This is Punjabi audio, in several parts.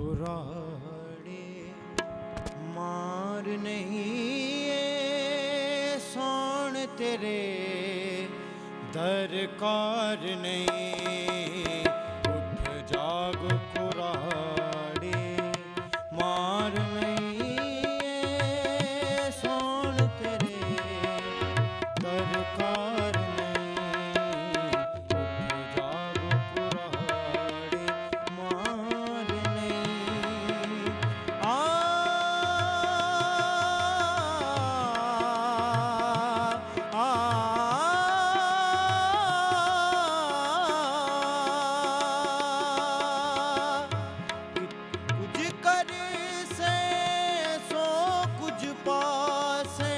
कुराड़े मार नहीं सोन तेरे दरकार नहीं। उठ जाग कुराड़े मार नहीं सोन तेरे दरकार नहीं। उठ जाग कुराड़े मार नहीं। कुछ कर से सो कुछ पासे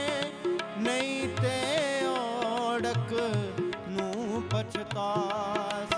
नहीं ते ओढ़क नू पछतास।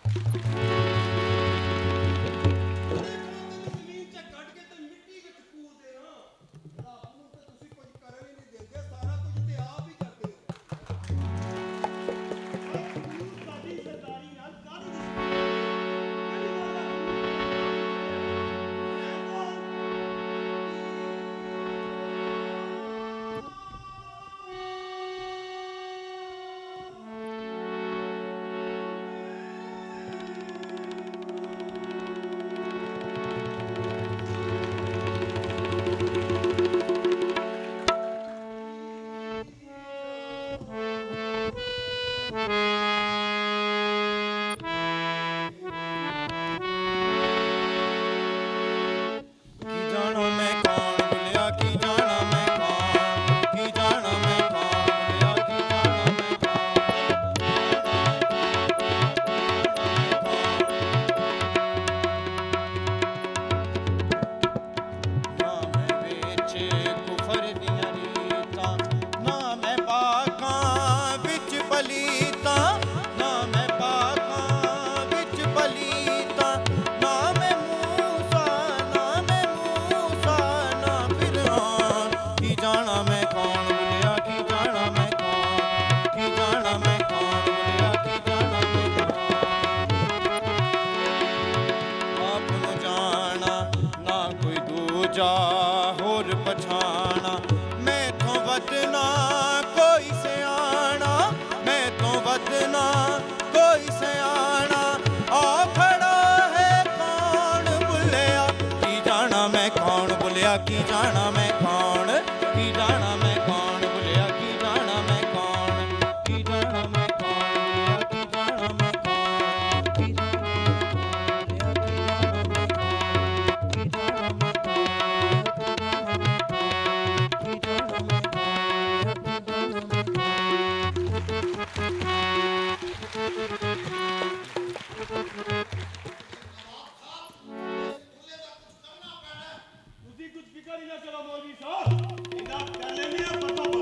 ਜ਼ਮੀਨ 'ਚ ਕੱਢ ਕੇ ਤੇ ਮਿੱਟੀ ਵਿੱਚ ਕੂਦਦੇ ਆ। ਰੱਬ ਨੂੰ ਤੇ ਤੁਸੀਂ ਕੁਝ ਕਰਨ ਹੀ ਨਹੀਂ ਦਿੰਦੇ, ਸਾਰਾ ਕੁਝ ਤੇ ਆਪ ਹੀ ਕਰਦੇ ਹੋ। ਸਾਡੀ ਸਰਦਾਰੀ ਨਾਲ ਕਾਹਦੀ ਦੁਸ਼ਮਣੀ? ਕਿਹੜੀ ਗੱਲ ਦਾ ਹੋਰ ਪਛਾਣਾ, ਮੈਥੋਂ ਵੱਧ ਨਾ ਕੋਈ ਸਿਆਣਾ, ਮੈਥੋਂ ਵੱਧ ਨਾ ਕੋਈ ਸਿਆਣਾ। ਆ ਖੜਾ ਹੈ ਕੌਣ ਬੁੱਲਿਆ, ਕੀ ਜਾਣਾ ਮੈਂ ਕੌਣ ਬੁੱਲਿਆ, ਕੀ ਜਾਣਾ ਮੈਂ ਕੌਣ, ਕੀ ਜਾਣਾ ਮੈਂ ਕੌਣ ਬੁੱਲਿਆ, ਕੀ ਜਾਣਾ ਮੈਂ ਕੌਣ, ਕੀ ਜਾਣਾ ਮੈਂ ਕੌਣ ਬੁੱਲਿਆ, ਕੀ ਜਾਣਾ ਮੈਂ ਕੌਣ, ਕੀ ਜਾਣਾ ਮੈਂ ਤੁਸੀਂ ਕੁਝ ਫਿਕਰ ਹੀ ਨਾ ਕਰੋ ਮੌਲਵੀ ਸਾਹਿਬ, ਇਹਦਾ ਕਰ ਲੈਂਦੇ ਆ ਪਤਾ ਬਸ।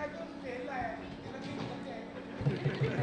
ਜੋ ਤੇਲ ਲਾਇਆ ਇਹਨਾਂ ਦੀ ਬੱਚੇ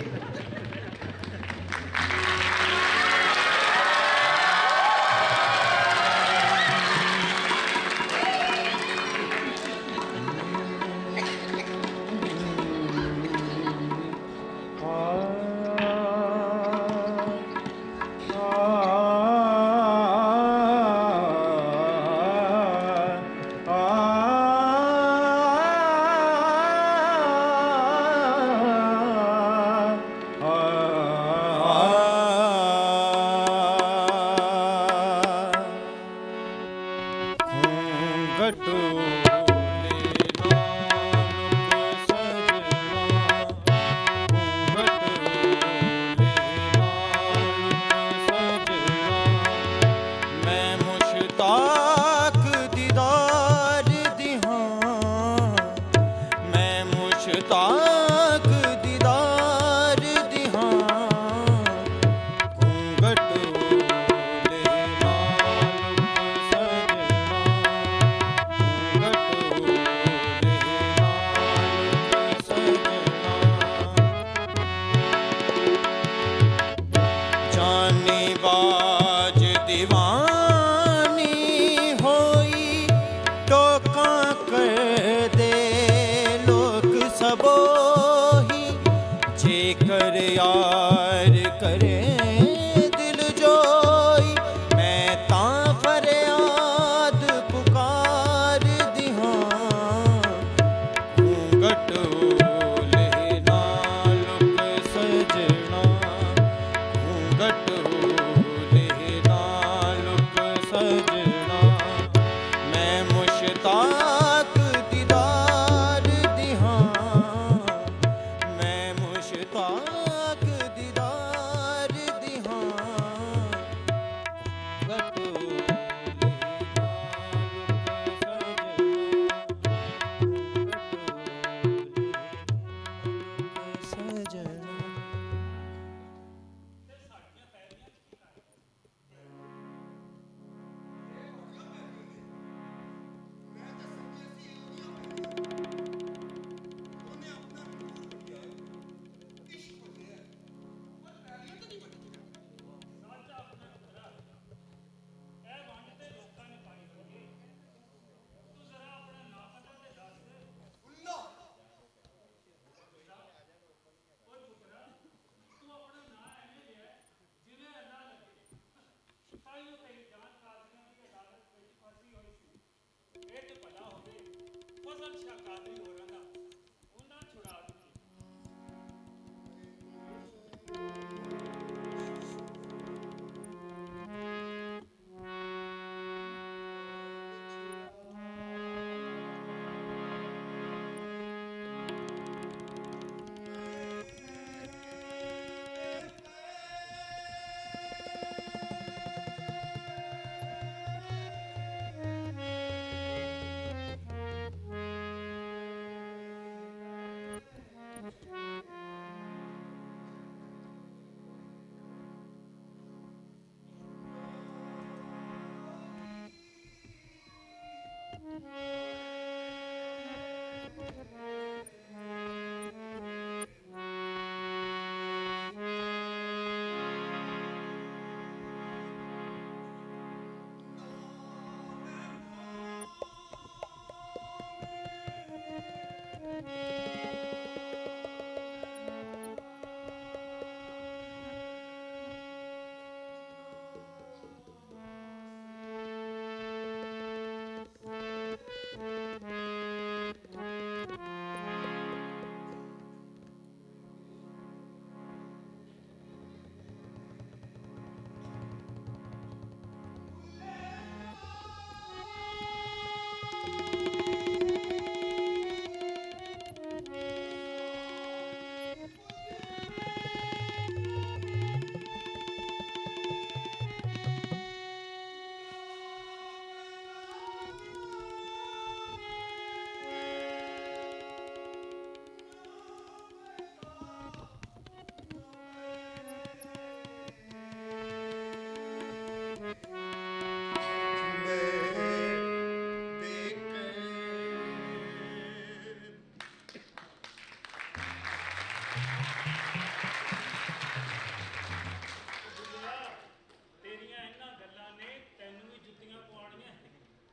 ਤੇਰੀਆਂ ਇਹਨਾਂ ਗੱਲਾਂ ਨੇ ਤੈਨੂੰ ਵੀ ਜੁੱਤੀਆਂ ਪਵਾਉਣੀਆਂ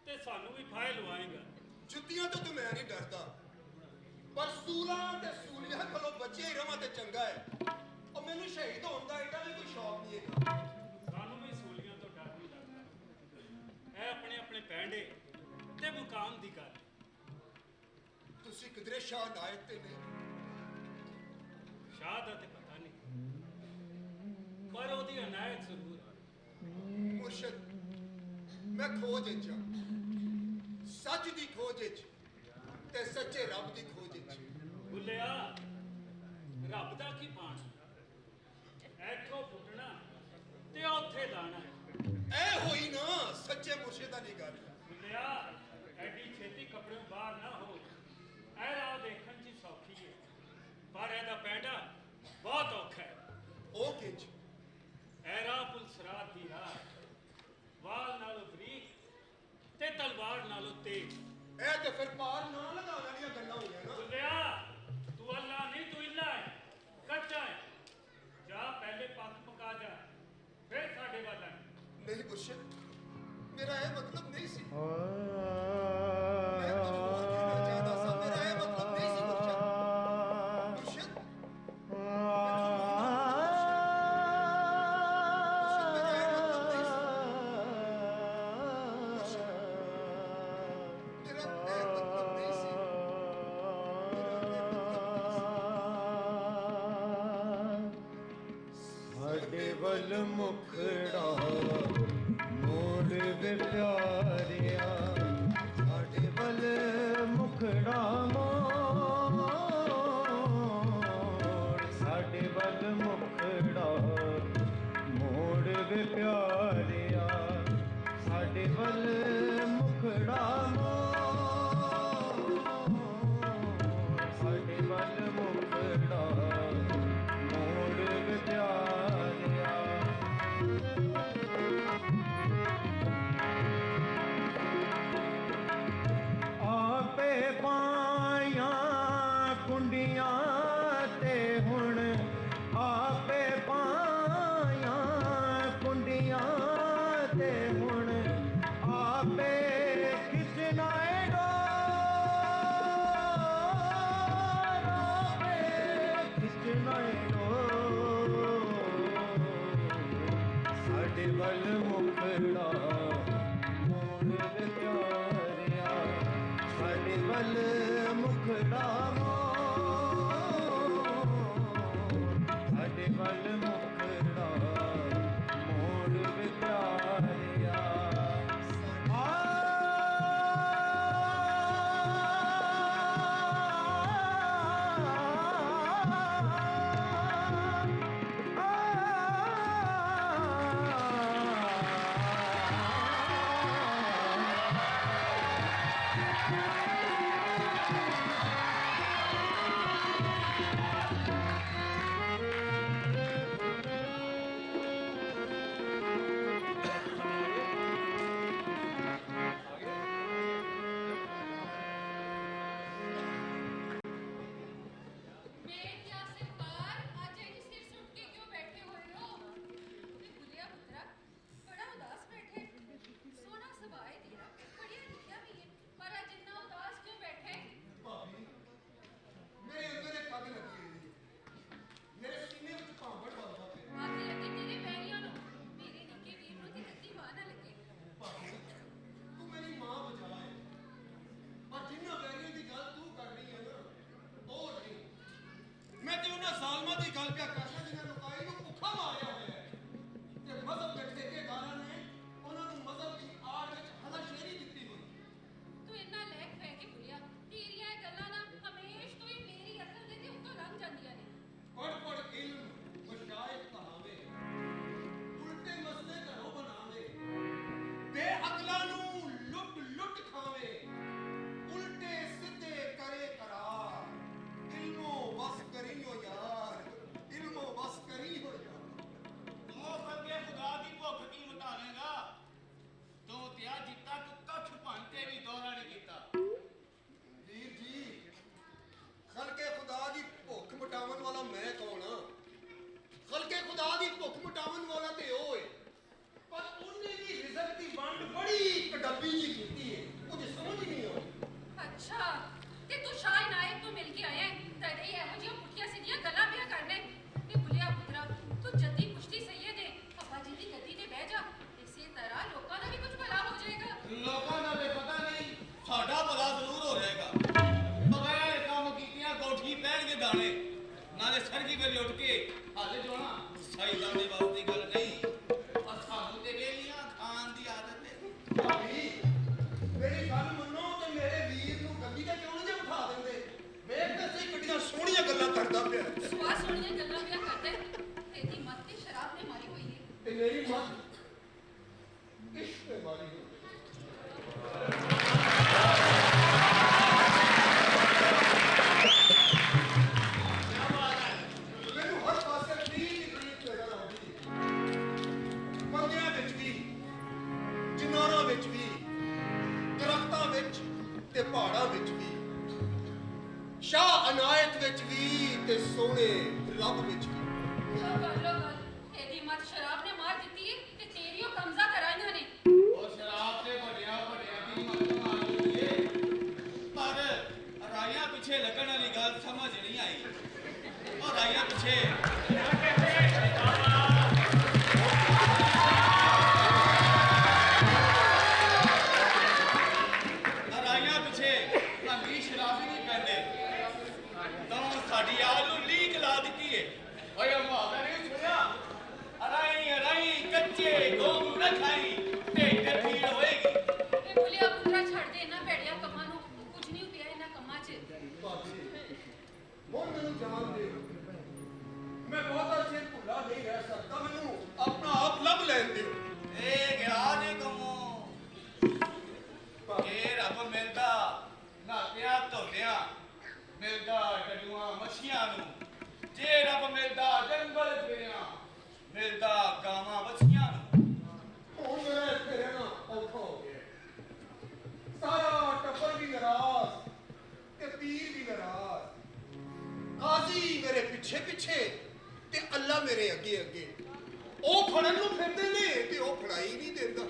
ਤੇ ਸਾਨੂੰ ਵੀ ਫਾਇਲ ਲਵਾਏਗਾ। ਜੁੱਤੀਆਂ ਤੋਂ ਤਾਂ ਮੈਂ ਨਹੀਂ ਡਰਦਾ, ਪਰ ਸੂਲਾਂ ਤੇ ਸੂਲੀਆਂ ਕੋਲੋਂ ਬਚੇ ਹੀ ਰਵਾਂ ਤੇ ਚੰਗਾ ਹੈ। ਉਹ ਮੈਨੂੰ ਸ਼ਹੀਦ ਹੋਣ ਦਾ ਏਡਾ ਵੀ ਕੋਈ ਸ਼ੌਕ ਨਹੀਂ ਹੈਗਾ। ਸਾਨੂੰ ਵੀ ਸੂਲੀਆਂ ਤੋਂ ਡਰ ਨਹੀਂ ਲੱਗਦਾ। ਇਹ ਆਪਣੇ ਆਪਣੇ ਪੈਂਡੇ ਤੇ ਮੁਕਾਮ ਦੀ ਗੱਲ। ਤੁਸੀਂ ਕਿਧਰੇ ਸ਼ਾਹ ਨਾਇਕ ਤੇ ਨਹੀਂ? ਸ਼ਾਹ ਦਾ ਤੇ ਪਤਾ ਨਹੀਂ, ਪਰ ਉਹਦੀ ਅਨਾਇਤ ਜ਼ਰੂਰ ਹੈ। ਮੁਰਸ਼ਦ, ਮੈਂ ਖੋਜ ਵਿੱਚ ਹਾਂ, ਸੱਚ ਦੀ ਖੋਜ ਵਿੱਚ ਤੇ ਸੱਚੇ ਰੱਬ ਦੀ ਖੋਜ ਵਿੱਚ। ਭੁੱਲਿਆ, ਰੱਬ ਦਾ ਕੀ ਪਾਣਾ? ਇੱਥੋਂ ਫੁੱਟਣਾ ਤੇ ਉੱਥੇ ਲਾਣਾ। ਇਹ ਹੋਈ ਨਾ ਸੱਚੇ ਮੁਰਸ਼ਿਦਾਂ ਦੀ ਗੱਲ। ਭੁੱਲਿਆ, ਐਡੀ ਛੇਤੀ ਕੱਪੜਿਓਂ ਬਾਹਰ ਨਾ ਹੋ। ਇਹ ਰਾਹ ਦੇਖਣ 'ਚ ਸੌਖੀ ਹੈ, ਪਰ ਇਹਦਾ ਪੈਂਡਾ ਬਹੁਤ ਔਖਾ ਹੈ। ਉਹ ਕਿੰਜ? ਇਹ ਰਾਹ ਪੁਲਸਰਾਤ ਦੀ ਰਾਹ, ਵਾਲ ਨਾਲੋਂ ਬਰੀਕ ਤੇ ਤਲਵਾਰ ਨਾਲੋਂ ਤੇਜ਼। ਇਹ ਤੇ ਫਿਰ ਪਾਰ ਨਾ ਲਗਾਉਣ ਵਾਲੀਆਂ ਗੱਲਾਂ ਹੋਈਆਂ ਨਾ। ਭੁੱਲਿਆ, ਤੂੰ ਅੱਲਾ ਨਹੀਂ, ਤੂੰ ਇੱਲਾ ਹੈ, ਕੱਚਾ ਹੈ। ਜਾ ਪਹਿਲੇ ਪੱਕ ਪਕਾ ਜਾ, ਫਿਰ ਸਾਡੇ ਵੱਲ ਆਈ। ਨਹੀਂ ਮੁਰਸ਼ਿਦ, ਮੇਰਾ ਇਹ ਮਤਲਬ ਨਹੀਂ ਸੀ। ਮੈਂ ਮੈਂ ਕੁਝ ਹੋਰ ਕਹਿਣਾ ਚਾਹੁੰਦਾ ਸਾਂ। ਮੇਰਾ ਇਹ ਮਤਲਬ ਨਹੀਂ ਸੀ ਮੁਰਸ਼ਿਦ। ਮੁਰਸ਼ਿਦ, ਸਾਡੇ ਵੱਲ ਮੁਖੜਾ ਮੋੜ ਵੇ ਪਿਆਰਿਆ, ਸਾਡੇ ਵੱਲ ਮੁਖੜਾ ਮੋੜ, ਸਾਡੇ ਵੱਲ ਮੁਖੜਾ ਮੋੜ ਵੇ ਪਿਆਰਿਆ, ਸਾਡੇ ਵੱਲ ਮੁਖੜਾ ਮੋੜ, ਸਾਡੇ ਵੱਲ ਮੁਖੜਾ ਮੋੜ ਵੇ ਪਿਆਰਿਆ। ਆਪੇ ਪਾਈਆਂ ਕੁੰਡੀਆਂ ਤੇ ਹੁਣ, ਆਪੇ ਪਾਈਆਂ ਕੁੰਡੀਆਂ ਤੇ ਹੁਣ, ਆਪੇ ਖਿੱਚਣਾ ਏ ਡੋਰ, ਆਪੇ ਖਿੱਚਣਾ ਏ ਡੋਰ, ਸਾਡੇ ਵੱਲ ਮੁਖੜਾ ਮੋੜ ਵੇ ਪਿਆਰਿਆ, ਸਾਡੇ ਵੱਲ ਮੁਖੜਾ ਮੋੜ, ਸਾਡੇ ਵੱਲ ਮੁਖੜਾ ਮੋੜ ਵੇ ਪਿਆਰਿਆ। ਨਾਲੇ ਸਰਗੀ ਵੇਲੇ ਉੱਠ ਕੇ ਹਾਲੇ ਜੋਣਾ ਸਾਈਦਾਂ ਦੇ ਵਾਸ ਦੀ ਗੱਲ ਨਹੀਂ ਪਰ ਸਾਨੂੰ ਤੇ ਵੇਲੀਆਂ ਖਾਣ ਦੀ ਆਦਤ ਹੈ। ਭਾਬੀ ਮੇਰੀ ਗੱਲ ਮੰਨੋ ਤੇ ਮੇਰੇ ਵੀਰ ਨੂੰ ਗੱਡੀ ਤੇ ਕਿਉਂ ਨਹੀਂ ਜੇ ਬਿਠਾ ਦਿੰਦੇ? ਵੇਖ ਤੇ ਸਹੀ ਕਿੱਡੀਆਂ ਸੋਹਣੀਆਂ ਗੱਲਾਂ ਕਰਦਾ ਪਿਆ। ਸੁਆ ਸੋਹਣੀਆਂ ਗੱਲਾਂ ਪਿਆ ਕਰਦੇ ਤੇਰੀ ਮੱਤ ਤੇ ਸ਼ਰਾਬ ਨੇ ਮਾਰੀ ਹੋਈ ਹੈ। ਤੇ ਮੇਰੀ ਮੱਤ ਇਸ਼ਕ ਤੇ ਮਾਰੀ ਹੋਈ। ਮੈਨੂੰ ਹਰ ਪਾਸੇ ਪ੍ਰੀਤ ਨਜ਼ਰ ਆਉਂਦੀ ਹੈ। ਬੰਦਿਆਂ ਵਿੱਚ ਵੀ, ਚਿਨਾਰਾਂ ਵਿੱਚ ਵੀ, ਦਰਖਤਾਂ ਵਿੱਚ ਤੇ ਪਹਾੜਾਂ ਵਿੱਚ ਵੀ, ਸ਼ਾਹ ਅਨਾਇਤ ਵਿੱਚ ਵੀ ਤੇ ਸੋਹਣੇ ਰੱਬ ਵਿੱਚ ਵੀ। ਲੋ ਗੱਲ ਤੇਰੀ ਮੱਤ ਸ਼ਰਾਬ ਨੇ ਮਾਰ ਦਿੱਤੀ ਹੈ ਤੇ ਤੇਰੀ ਉਹ ਕਮਜ਼ਾ ਕਰਾਈਆਂ ਨੇ। ਉਹ ਸ਼ਰਾਬ ਤੇ ਵੱਡਿਆ ਦੀ ਮੱਤ ਮਾਰ ਦਿੱਤੀ ਏ ਪਰ ਰਾਈਆਂ ਪਿੱਛੇ ਲੱਗਣ ਵਾਲੀ ਗੱਲ ਸਮਝ ਨਹੀਂ ਆਈ। ਉਹ ਰਾਈਆਂ ਪਿੱਛੇ ਅਮੀਰ ਸ਼ਰਾਬੀ ਨਹੀਂ ਪੈਂਦੇ ਤਾਂ ਸਾਡੀ ਆਲ ਨੂੰ ਲੀਕ ਲਾ ਦਿੱਤੀ ਏ। ਓਏ ਅੰਮਾ ਮੈਂ ਨਹੀਂ ਸੁਣਿਆ ਅਰਾਈ ਕੱਚੇ ਗੋਗੂ ਨਾ ਖਾਈ ਢਿੱਡ ਪੀੜ ਹੋਏਗੀ। ਇਹ ਭੁਲਿਆ ਪੁੱਤਰਾ ਛੱਡ ਦੇ ਇਹਨਾਂ ਭੈੜਿਆਂ ਕੰਮਾਂ ਨੂੰ। ਕੁਝ ਨਹੀਂ ਪਿਆ ਇਹਨਾਂ ਕੰਮਾਂ 'ਚ। ਭਾਬੀ ਹੁਣ ਮੈਨੂੰ ਜਾਣ ਦਿਓ। ਮੈਂ ਬਹੁਤਾ ਚਿਰ ਭੁੱਲਾ ਨਹੀਂ ਰਹਿ ਸਕਦਾ। ਮੈਨੂੰ ਆਪਣਾ ਆਪ ਲੱਭ ਲੈਣ ਦਿਓ। ਇਹ ਗਿਆ ਨੇ ਕੰਮੋਂ ਇਹ ਰੱਬ ਮਿਲਦਾ ਨਾਤਿਆਂ ਧੋਤਿਆਂ ਮਿਲਦਾ ਡੜੂਆਂ ਮੱਛੀਆਂ ਨੂੰ। ਜੇ ਰੱਬ ਮਿਲਦਾ ਜੰਗਲ ਫਿਰਿਆਂ ਮਿਲਦਾ ਗਾਵਾਂ ਵੱਛੀਆਂ ਨੂੰ। ਹੁਣ ਮੇਰਾ ਇੱਥੇ ਰਹਿਣਾ ਔਖਾ ਹੋ ਗਿਆ। ਸਾਰਾ ਟੱਬਰ ਵੀ ਨਾਰਾਜ਼ ਤੇ ਪੀਰ ਵੀ ਨਾਰਾਜ਼। ਕਾਜ਼ੀ ਮੇਰੇ ਪਿੱਛੇ ਪਿੱਛੇ ਤੇ ਅੱਲਾ ਮੇਰੇ ਅੱਗੇ ਅੱਗੇ। ਉਹ ਫੜਨ ਨੂੰ ਫਿਰਦੇ ਨੇ ਤੇ ਉਹ ਫੜਾਈ ਨਹੀਂ ਦਿੰਦਾ।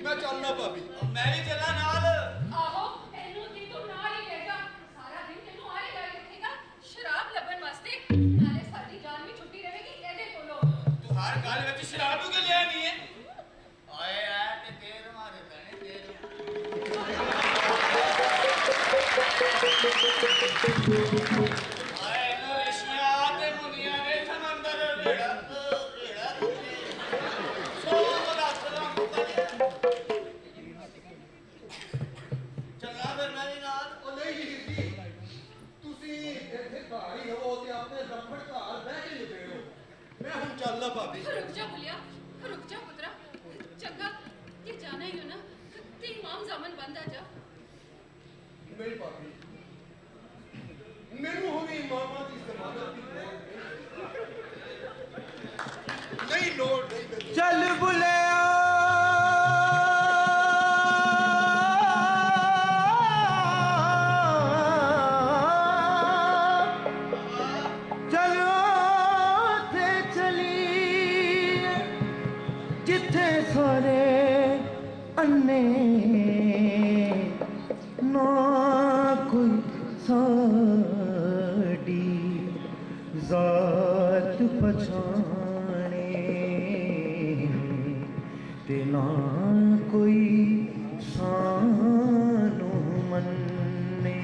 ਮੈਂ ਚੱਲਣਾ ਭਾਬੀ। ਮੈਂ ਵੀ ਚੱਲਾਂ ਨਾਲ। ਆਹੋ ਇਹਨੂੰ ਦੀ ਤੂੰ ਨਾਲ ਹੀ ਲੈ ਜਾ। ਸਾਰਾ ਦਿਨ ਤੈਨੂੰ ਆਰੇ ਲਾਈ ਰੱਖੇਗਾ ਸ਼ਰਾਬ ਲੱਭਣ ਵਾਸਤੇ। ਨਾਲੇ ਸਾਡੀ ਜਾਨ ਵੀ ਛੁੱਟੀ ਰਹੇਗੀ ਇਹਦੇ ਕੋਲੋਂ। ਤੂੰ ਹਰ ਗੱਲ ਵਿੱਚ ਸ਼ਰਾਬ ਨੂੰ ਕਿ ਲਿਆ ਨਹੀਂ ਹੈ। ਆਏ ਆ ਤੇ ਤੇਰ ਮਾਰੇ ਪੈਣੇ ਤੇਰ। ਆਏ ਨੂੰ ਰਿਸ਼ੀਆਂ ਤੇ ਮੁਨੀਆਂ ਨੇ ਸਮੁੰਦਰ ਰੇੜਾ ਸੋਚ ਦਾ ਸਲਾਮ ਕਰਿਆ। ਚੰਗਾ ਫਿਰ ਮੈਂ ਵੀ ਨਾਲ। ਉਹ ਨਹੀਂ ਵੀਰ ਜੀ, ਤੁਸੀਂ ਇੱਥੇ ਘਰ ਹੀ ਰਹੋ ਤੇ ਆਪਣੇ ਰੱਖੜ ਘਰ ਬਹਿ ਕੇ ਨਿਬੇੜੋ। ਮੈਂ ਹੁਣ ਚੱਲਦਾ ਭਾਬੀ। ਰੁਕ ਜਾ ਭੁਲਿਆ ਰੁਕ ਜਾ ਪੁੱਤਰਾ। ਚੰਗਾ ਜੇ ਜਾਣਾ ਹੀ ਹੋ ਨਾ ਤੇ ਇਮਾਮ ਜ਼ਾਮਨ ਬੰਦਾ ਜਾ। ਨਹੀਂ ਭਾਬੀ ਮੈਨੂੰ ਹੁਣੇ ਇਮਾਮਾਂ ਦੀ ਜ਼ਮਾਨਤ ਦੀ ਲੋੜ ਨਹੀਂ ਲੋੜ ਨਹੀਂ ਮੈਨੂੰ। ਚੱਲ ਬੁਲਿਆ ਚੱਲ ਉੱਥੇ ਚਲੀਏ ਜਿੱਥੇ ਸਾਰੇ ਅੰਨੇ ਨਾ ਕੋਈ ਸਾਡੀ ਜ਼ਾਤ ਪਛਾਣੇ ਤੇ ਨਾ ਕੋਈ ਸਾਨੂੰ ਮੰਨੇ।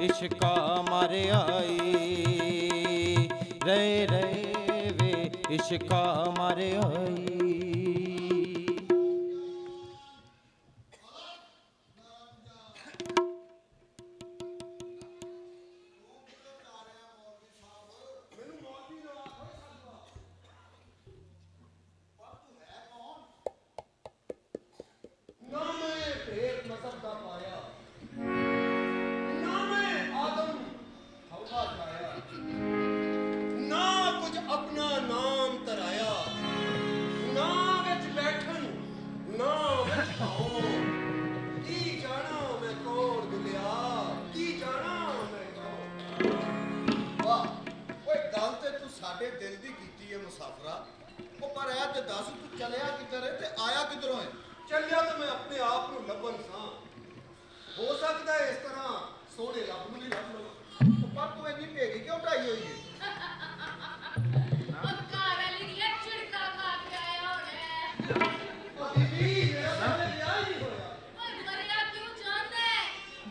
ਇਸ਼ਕਾ ਮਰ ਆਈ ਰੇ ਰੇ ਵੇ ਇਸ਼ਕਾ ਮਰ ਆਈ। ਨਾ ਤੇ ਦੱਸ ਤੂੰ ਚੱਲਿਆ ਕਿੱਧਰ ਹੈ ਤੇ ਆਇਆ ਕਿੱਧਰੋਂ ਹੈ? ਚੱਲਿਆ ਤਾਂ ਮੈਂ ਆਪਣੇ ਆਪ ਨੂੰ ਲੱਭਣ ਸਾਂ। ਹੋ ਸਕਦਾ ਹੈ ਇਸ ਤਰ੍ਹਾਂ ਸੋਹਣੇ ਰੱਬ ਨੂੰ ਵੀ ਲੱਭ ਲਵਾਂ। ਪਰ ਤੂੰ ਇੰਨੀ ਭੇਗੀ ਕਿਉਂ ਢਾਈ ਹੋਈ ਹੈ? ਉਹ ਘਰ ਵਾਲੀ ਦੀਆਂ ਝਿੜਕਾਂ ਖਾ ਕੇ ਆਇਆ ਹੋਣਾ ਹੈ। ਉਹ ਬੀਬੀ ਮੇਰਾ ਪਹਿਲੇ ਵਿਆਹ ਹੀ ਨਹੀਂ ਹੋਇਆ। ਓਏ ਮਰਿਆ ਕਿਉਂ ਜਾਂਦਾ ਹੈ?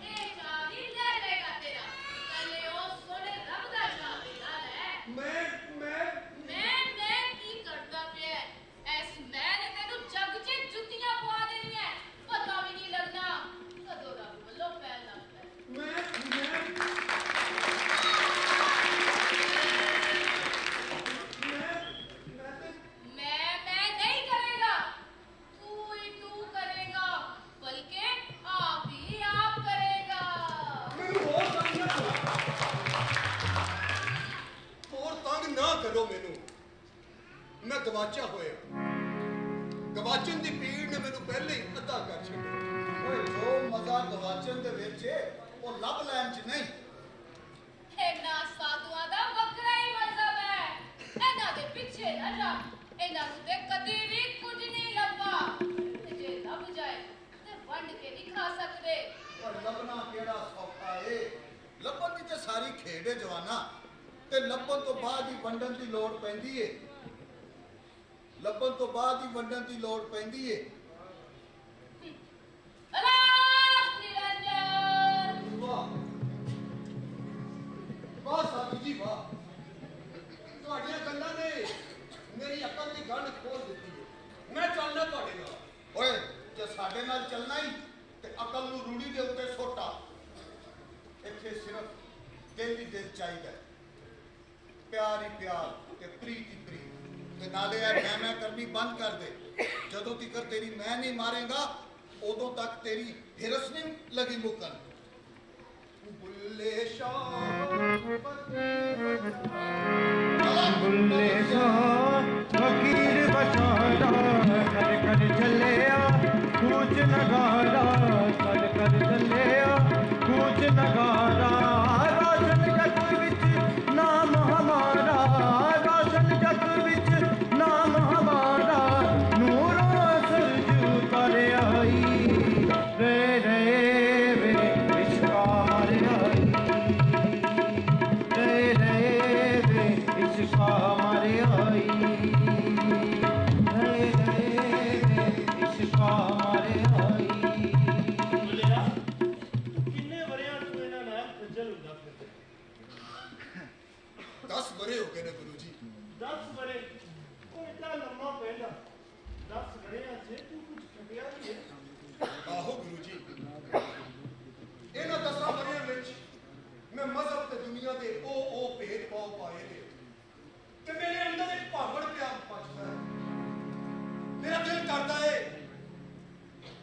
ਇਹ ਚਾਹ ਵੀ ਲੈ ਲੇਗਾ ਤੇਰਾ। ਪਹਿਲੇ ਉਹ ਸੋਹਣੇ ਰੱਬ ਦਾ ਚਾਹ ਪੀਦਾ ਲੈ। ਮੈਂ ਮੈਂ ਕੀ ਕਰਦਾ ਪਿਆ ਹੈ? ਐਸ ਮੈਂ ਨੇ ਤੈਨੂੰ ਜੱਗ 'ਚ ਜੁੱਤੀਆਂ ਪਵਾ ਦੇਣੀਆਂ। ਪਤਾ ਵੀ ਨਹੀਂ ਲੱਗਣਾ ਕਦੋਂ ਰੱਬ ਵੱਲੋਂ ਪੈਰ ਲੱਗਦਾ ਹੈ। मैं नहीं करेगा तू करेगा बल्कि आप ही आप करेगा। ਮੈਨੂੰ ਹੋਰ ਤੰਗ ਨਾ ਕਰੋ ਮੈਨੂੰ। ਮੈਂ ਗਵਾਚਾ ਹੋਇਆ। ਗਵਾਚਣ ਦੀ ਪੀੜ ਨੇ ਮੈਨੂੰ ਪਹਿਲੇ ਹੀ ਅੱਧਾ ਕਰ ਛੱਡਿਆ। ਓਏ ਜੋ ਮਜ਼ਾ ਗਵਾਚਣ ਦੇ ਵਿੱਚ ਹੈ ਉਹ ਲੱਭ ਲੈਣ 'ਚ ਨਹੀਂ। ਇਹਨਾਂ ਸਾਧੂਆਂ ਦਾ ਵੱਖਰਾ ਹੀ ਮਜ਼ਹਬ ਹੈ। ਇਹਨਾਂ ਦੇ ਪਿੱਛੇ ਨਾ ਜਾ। ਇਹਨਾਂ ਨੂੰ ਤੇ ਕਦੀ ਵੀ ਕੁਝ ਨਹੀਂ ਲੱਭਾ। ਤੇ ਜੇ ਲੱਭ ਜਾਏ ਤੇ ਵੰਡ ਕੇ ਨਹੀਂ ਖਾ ਸਕਦੇ। ਪਰ ਲੱਭਣਾ ਕਿਹੜਾ ਸੌਖਾ ਏ? ਲੱਭਣ ਦੀ ਤੇ ਸਾਰੀ ਖੇਡ ਏ ਜਵਾਨਾ। ਤੇ ਲੱਭਣ ਤੋਂ ਬਾਅਦ ਹੀ ਵੰਡਣ ਦੀ ਲੋੜ ਪੈਂਦੀ ਏ। ਲੱਭਣ ਤੋਂ ਬਾਅਦ ਹੀ ਵੰਡਣ ਦੀ ਲੋੜ ਪੈਂਦੀ ਏ। ਅਲਾਹ ਨਿਰੰਜਨ। ਵਾਹ ਵਾਹ ਸਾਧੂ ਜੀ ਵਾਹ। ਤੁਹਾਡੀਆਂ ਗੱਲਾਂ ਨੇ ਮੇਰੀ ਅਕਲ ਦੀ ਗੰਢ ਖੋਲ ਦਿੱਤੀ ਹੈ। ਮੈਂ ਚੱਲਣਾ ਤੁਹਾਡੇ ਨਾਲ। ਓਏ ਜੇ ਸਾਡੇ ਨਾਲ ਚੱਲਣਾ ਹੀ ਤੇ ਅਕਲ ਨੂੰ ਰੂੜੀ ਦੇ ਉੱਤੇ ਸੋਟਾ। ਇੱਥੇ ਸਿਰਫ ਦਿਲ ਹੀ ਦਿਲ ਚਾਹੀਦਾ। ਪਿਆਰ ਹੀ ਪਿਆਰ ਤੇ ਪ੍ਰੀਤ ਹੀ ਪ੍ਰੀਤ। ਤੇ ਨਾਲੇ ਇਹ ਮੈਂ ਕਰਨੀ ਬੰਦ ਕਰ ਦੇ। ਜਦੋਂ ਤੀਕਰ ਤੇਰੀ ਮੈਂ ਨਹੀਂ ਮਾਰੇਗਾ ਉਦੋਂ ਤੱਕ ਤੇਰੀ ਹਿਰਸ ਨਹੀਂ ਲੱਗੀ ਮੁੱਕਣ। ਬੁੱਲੇ ਸ਼ਾਹ ਬੁੱਲੇ ਸ਼ਾਹ ਫਕੀਰ ਬਸ਼ਾਰਾ ਕਰ ਕਰ ਚੱਲਿਆ ਕੂਚ ਨਗਾਰਾ ਕਰ ਕਰ ਚੱਲਿਆ ਕੂਚ ਨਗਾਰਾ। ਰਾਸ਼ਨ ਜਗ ਵਿੱਚ ਨਾਮ ਹਮਾਰਾ ਰਾਸ਼ਨ ਜਗ ਵਿੱਚ ਨਾਮ ਹਮਾਰਾ ਨੂਰੋਂ ਸਰਜ ਉਤਰ ਆਈ ਰੇ ਰੇ ਵੇ ਇਸ਼ਕਾ ਮਰ ਆਈ ਰੇ ਰੇ ਵੇ ਇਸ਼ਕਾ ਮਰ ਆਈ ਰੇ ਰੇ ਵੇ ਇਸ਼ਕਾ ਮਰ ਆਈ। ਬੋਲਿਆ ਕਿੰਨੇ ਵਰਿਆਂ ਤੋਂ ਇਹਨਾਂ ਨਾਲ ਖੱਜਲ ਹੁੰਦਾ ਫਿਰਦਾ? 10 ਬਰੇ ਹੋ ਗਏ ਨੇ ਗੁਰੂ ਜੀ। 10 ਵਰੇ ਉਹ ਇੰਨਾ ਲੰਮਾ ਪੈਂਦਾ। 10 ਵਰਿਆਂ 'ਚ ਤੂੰ ਕੁਝ ਖਟਿਆ ਨਹੀਂ ਹੈ। ਆਹੋ ਗੁਰੂ ਜੀ। ਇਹਨਾਂ 10 ਬਰਿਆਂ ਵਿੱਚ ਮੈਂ ਮਜ਼ਹਬ ਤੇ ਦੁਨੀਆ ਦੇ ਉਹ ਭੇਦ ਪਾਉ ਪਾਏ ਨੇ ਤੇ ਮੇਰੇ ਅੰਦਰ ਇੱਕ ਭਾਵੜ ਪਿਆਰ ਪਚਦਾ ਹੈ। ਮੇਰਾ ਦਿਲ ਕਰਦਾ ਏ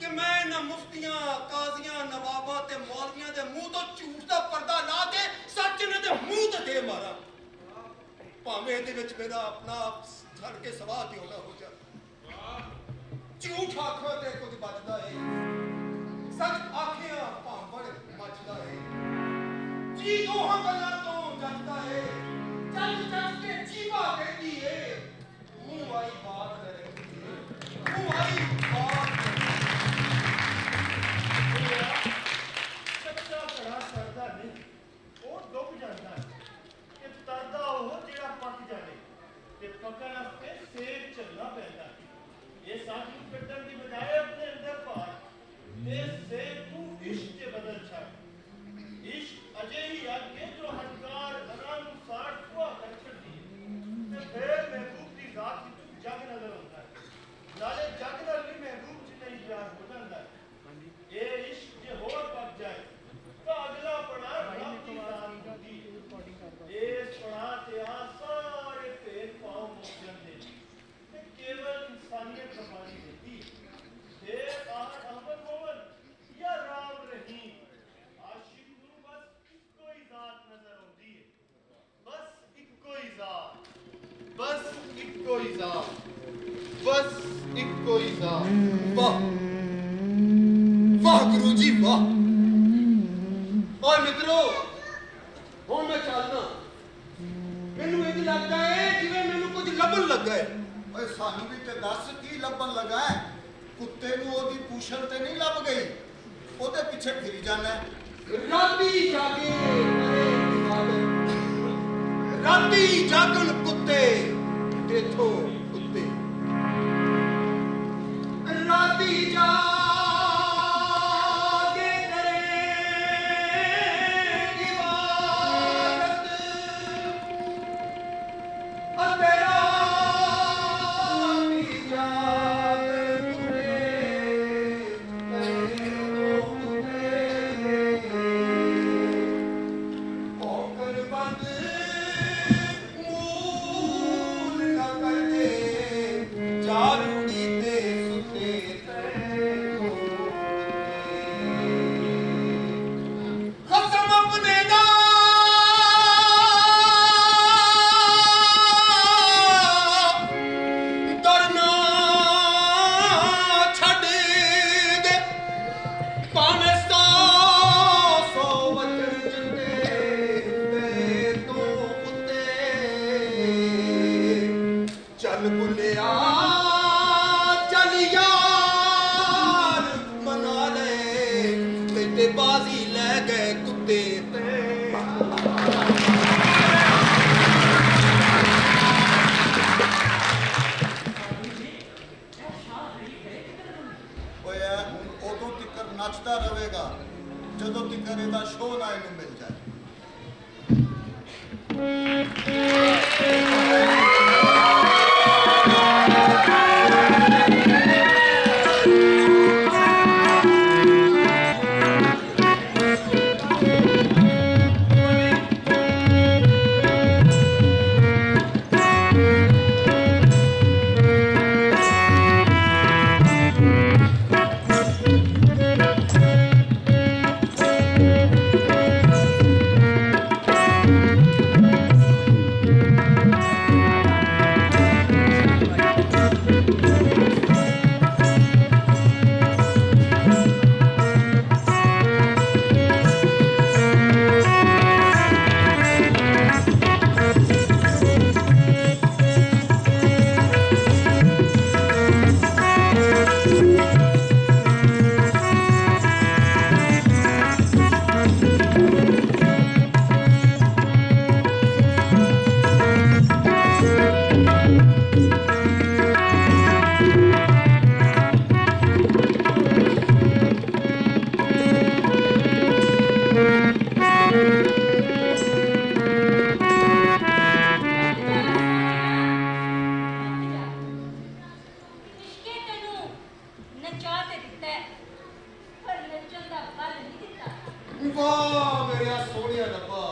ਕਿ ਮੈਂ ਇਹਨਾਂ ਮੁਫਤੀਆਂ ਕਾਜ਼ੀਆਂ ਨਵਾਬਾਂ ਤੇ ਮੌਲਵੀਆਂ ਦੇ ਮੂੰਹ ਤੋਂ ਝੂਠ ਦਾ ਪਰਦਾ ਲਾ ਕੇ ਸੱਚ ਇਹਨਾਂ ਦੇ ਮੂੰਹ ਤੇ ਦੇ ਮਾਰਾਂ। ਭਾਵੇਂ ਇਹਦੇ ਵਿੱਚ ਮੇਰਾ ਆਪਣਾ ਆਪ ਛੱਡ ਕੇ ਸਵਾਹ ਕਿਉਂ ਨਾ ਹੋ ਜਾ। ਝੂਠ ਆਖੋ ਤੇ ਕੁਝ ਬਚਦਾ ਏ। ਸੱਚ ਆਖਿਆ ਭਾਂਬੜ ਮਚਦਾ ਏ। ਜੀ ਦੋਹਾਂ ਗੱਲਾਂ ਤੋਂ ਜੱਜਦਾ ਏ। ਜੱਜ ਜੱਜ ਕੇ ਜੀਵਾ ਕਹਿੰਦੀ ਏ। ਮੂੰਹ ਆਈ ਬਾਤ ਲੈ ਰਹੀ ਏ। ਮੂੰਹ ਆਈ ਬਾਤ। ਸੱਚਾ ਘੜਾ ਸਰਦਾ ਨਹੀਂ, ਉਹ ਡੁੱਬ ਜਾਂਦਾ ਹੈ। ਤੇ ਤਰਦਾ ਉਹ ਜਿਹੜਾ ਪੱਕ ਜਾਵੇ ਤੇ ਪੱਕਣ ਵਾਸਤੇ ਸੇਬ ਚੱਲਣਾ ਪੈਂਦਾ ਹੈ। ਇਹ ਸਾਥ ਨੂੰ ਕੱਢਣ ਦੀ ਬਜਾਏ ਆਪਣੇ ਅੰਦਰ ਭਾਰ ਤੇ ਸੇਬ ਨੂੰ ਇਸ਼ਕ 'ਚ ਬਦਲ ਛੱਡ। ਇਸ਼ਕ ਅਜੇ ਹੀ ਅੱਗੇ ਜੋ ਹੰਕਾਰ ਅਨਾਂ ਨੂੰ ਸਾੜ ਖੁਆ ਕਰ ਛੱਡਦੀ ਹੈ ਤੇ ਫਿਰ ਮਹਿਬੂਬ ਦੀ ਜ਼ਾਤ ਵਿੱਚ ਜਗ ਨਜ਼ਰ ਆਉਂਦਾ ਹੈ। ਨਾਲੇ ਜਗ ਨਾਲ ਵੀ ਮਹਿਬੂਬ 'ਚ ਨਹੀਂ ਪਿਆਰ ਹੋ ਜਾਂਦਾ ਹੈ। ਇਹ ਇਸ਼ਕ ਜੇ ਹੋਰ ਪੱਕ ਜਾਏ ਤਾਂ ਅਗਲਾ ਪੜਾਅ ਰੱਬ ਦੀ ਜ਼ਾਤ ਹੁੰਦੀ ਹੈ। ਇਸ ਪੜਾਅ ਤੇ ਆ ਸਾਰੇ ਭੇਦ ਭਾਵ ਮੁੱਕ ਜਾਂਦੇ ਨੇ ਤੇ ਕੇਵਲ ਇਨਸਾਨੀਅਤ ਕਮਾਈ ਰਹਿੰਦੀ ਹੈ। ਤੇ ਆਹ ਅਮਨ ਮੋਹਨ ਜਾਂ ਰਾਮ ਰਹੀਮ ਆਸ਼ਿਕ ਨੂੰ ਬਸ ਇੱਕੋ ਹੀ ਜ਼ਾਤ ਨਜ਼ਰ ਆਉਂਦੀ ਹੈ। ਬਸ ਇੱਕੋ ਹੀ ਜ਼ਾਤ, ਬਸ ਇੱਕੋ ਹੀ ਜ਼ਾਤ, ਬਸ ਇੱਕੋ ਹੀ ਜ਼ਾਤ। ਵਾਹ ਵਾਹ ਗੁਰੂ ਜੀ ਵਾਹ। ਓਏ ਮਿੱਤਰੋ ਹੁਣ ਮੈਂ ਚੱਲਦਾ। ਮੈਨੂੰ ਇੰਜ ਲੱਗਦਾ ਏ ਜਿਵੇਂ ਮੈਨੂੰ ਕੁਝ ਲੱਭਣ ਲੱਗਾ ਏ। ਓਏ ਸਾਨੂੰ ਵੀ ਤੇ ਦੱਸ ਕੀ ਲੱਭਣ ਲੱਗਾ ਹੈ? ਕੁੱਤੇ ਨੂੰ ਉਹਦੀ ਪੂਛਲ ਤੇ ਨਹੀਂ ਲੱਭ ਗਈ, ਉਹਦੇ ਪਿੱਛੇ ਫਿਰੀ ਜਾਣਾ ਹੈ। ਰਾਤੀ ਜਾਗੇ ਰਾਤੀ ਜਾਗਣ ਕੁੱਤੇ ਦੇਖੋ ਕੁੱਤੇ ਰਾਤੀ ਜਾਗੇ ਕਰੇ ਇਬਾਦਤ ਅੰਧੇਰਾ ਰਾਤੀ ਜਾਗ ਔਕਰ ਬੰਦ ਮੂਲ ਨਾ ਕਰਦੇ ਜਾਰੂੜੀ ਤੇ ਸੁਤੇ ਕਸਮ ਆਪਣੇ ਦਾ ਡਰਨਾ ਛੱਡ ਦੇ ਭਾਵੇਂ ਸੌ ਵਚਨ ਚੰਗੇ ਤੇ ਤੂੰ ਉੱਤੇ ਚੱਲ ਬੁੱਲਿਆ ਚੱਲ ਯਾਰ ਮਨਾ ਲੈ ਤੇ ਬਾਜ਼ੀ ਲੈ ਗਏ ਕੁੱਤੇ ਤੇ ਓਏ ਇਹ ਹੁਣ ਉਦੋਂ ਤੱਕ ਨੱਚਦਾ ਰਹੇਗਾ ਜਦੋਂ ਤੱਕ ਇਹਦਾ ਸ਼ੋਅ ਨਾ ਇਹਨੂੰ ਮਿਲ ਜਾਏ। ਇਸ਼ਕੇ ਤੈਨੂੰ ਨਚਾ ਤੇ ਦਿੱਤਾ ਹੈ, ਪਰ ਨੱਚਣ ਦਾ ਬਲ ਨਹੀਂ ਦਿੱਤਾ। ਵਾਹ ਮੇਰਾ ਸੋਹਣਿਆ ਰੱਬਾ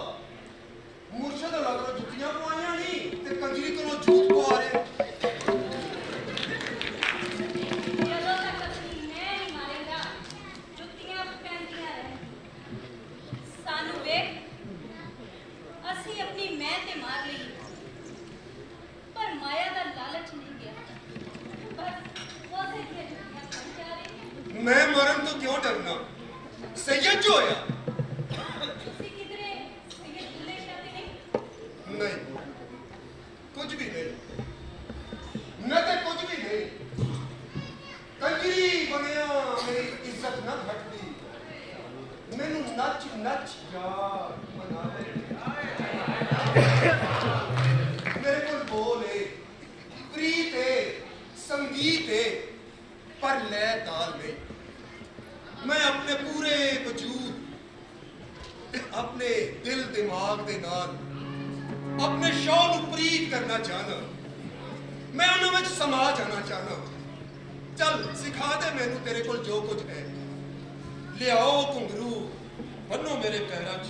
ਮੁਰਸ਼ਦ ਲੱਗਦਾ ਜੁੱਤੀਆਂ ਪਵਾਈਆਂ ਨਹੀਂ ਤੇ ਕੰਜਰੀ ਕੋਲੋਂ ਝੂਠ ਪਵਾ ਰਹੇ ਜਦੋਂ ਤੱਕ ਅਸੀਂ ਮੈਂ ਨਹੀਂ ਮਾਰੇਗਾ, ਜੁੱਤੀਆਂ ਪੈਂਦੀਆਂ ਰਹਿਣਗੀਆਂ। ਸਾਨੂੰ ਵੇਖ, ਅਸੀਂ ਆਪਣੀ ਮੈਂ ਤੇ ਮਾਰ ਲਈ, ਪਰ ਮਾਇਆ ਦਾ ਲਾਲਚ ਨਹੀਂ ਗਿਆ। ਬਸ ਉਸੇ ਦੀਆਂ ਜੁੱਤੀਆਂ ਖਾਈ ਜਾ ਰਹੀ। ਮੈਂ ਮਰਨ ਤੋਂ ਕਿਉਂ ਡਰਨਾ? ਸੈਯਦ ਜੋ ਹੋਇਆ ਤੁਸੀਂ ਕਿਧਰੇ ਸੈਯਦ ਬੁੱਲੇ ਸ਼ਾਹ ਤੇ ਨਹੀਂ? ਨਹੀਂ ਕੁਝ ਵੀ ਨਹੀਂ ਮੈਂ ਤੇ ਕੁਝ ਵੀ ਨਹੀਂ ਕੰਜਰੀ ਬਣਿਆ ਮੇਰੀ ਇੱਜ਼ਤ ਨਾ ਘਟਦੀ ਮੈਨੂੰ ਨੱਚ ਨੱਚ ਯਾਰ ਮਨਾ ਲੈ ਮੇਰੇ ਕੋਲ ਬੋਲ ਏ ਪ੍ਰੀਤ ਏ ਸੰਗੀਤ ਏ ਪਰ ਲੈ ਤਾਲ ਨਹੀਂ ਮੈਂ ਆਪਣੇ ਪੂਰੇ ਵਜੂਦ ਤੇ ਆਪਣੇ ਦਿਲ ਦਿਮਾਗ ਦੇ ਨਾਲ ਆਪਣੇ ਸ਼ੌਕ ਨੂੰ ਪ੍ਰੀਤ ਕਰਨਾ ਚਾਹਨਾ ਮੈਂ ਉਹਨਾਂ ਵਿੱਚ ਸਮਾ ਜਾਣਾ ਚਾਹਨਾ ਚੱਲ ਸਿਖਾ ਦੇ ਮੈਨੂੰ ਤੇਰੇ ਕੋਲ ਜੋ ਕੁਝ ਹੈ ਲਿਆਓ ਘੁੰਗਰੂ ਬੰਨੋ ਮੇਰੇ ਪੈਰਾਂ 'ਚ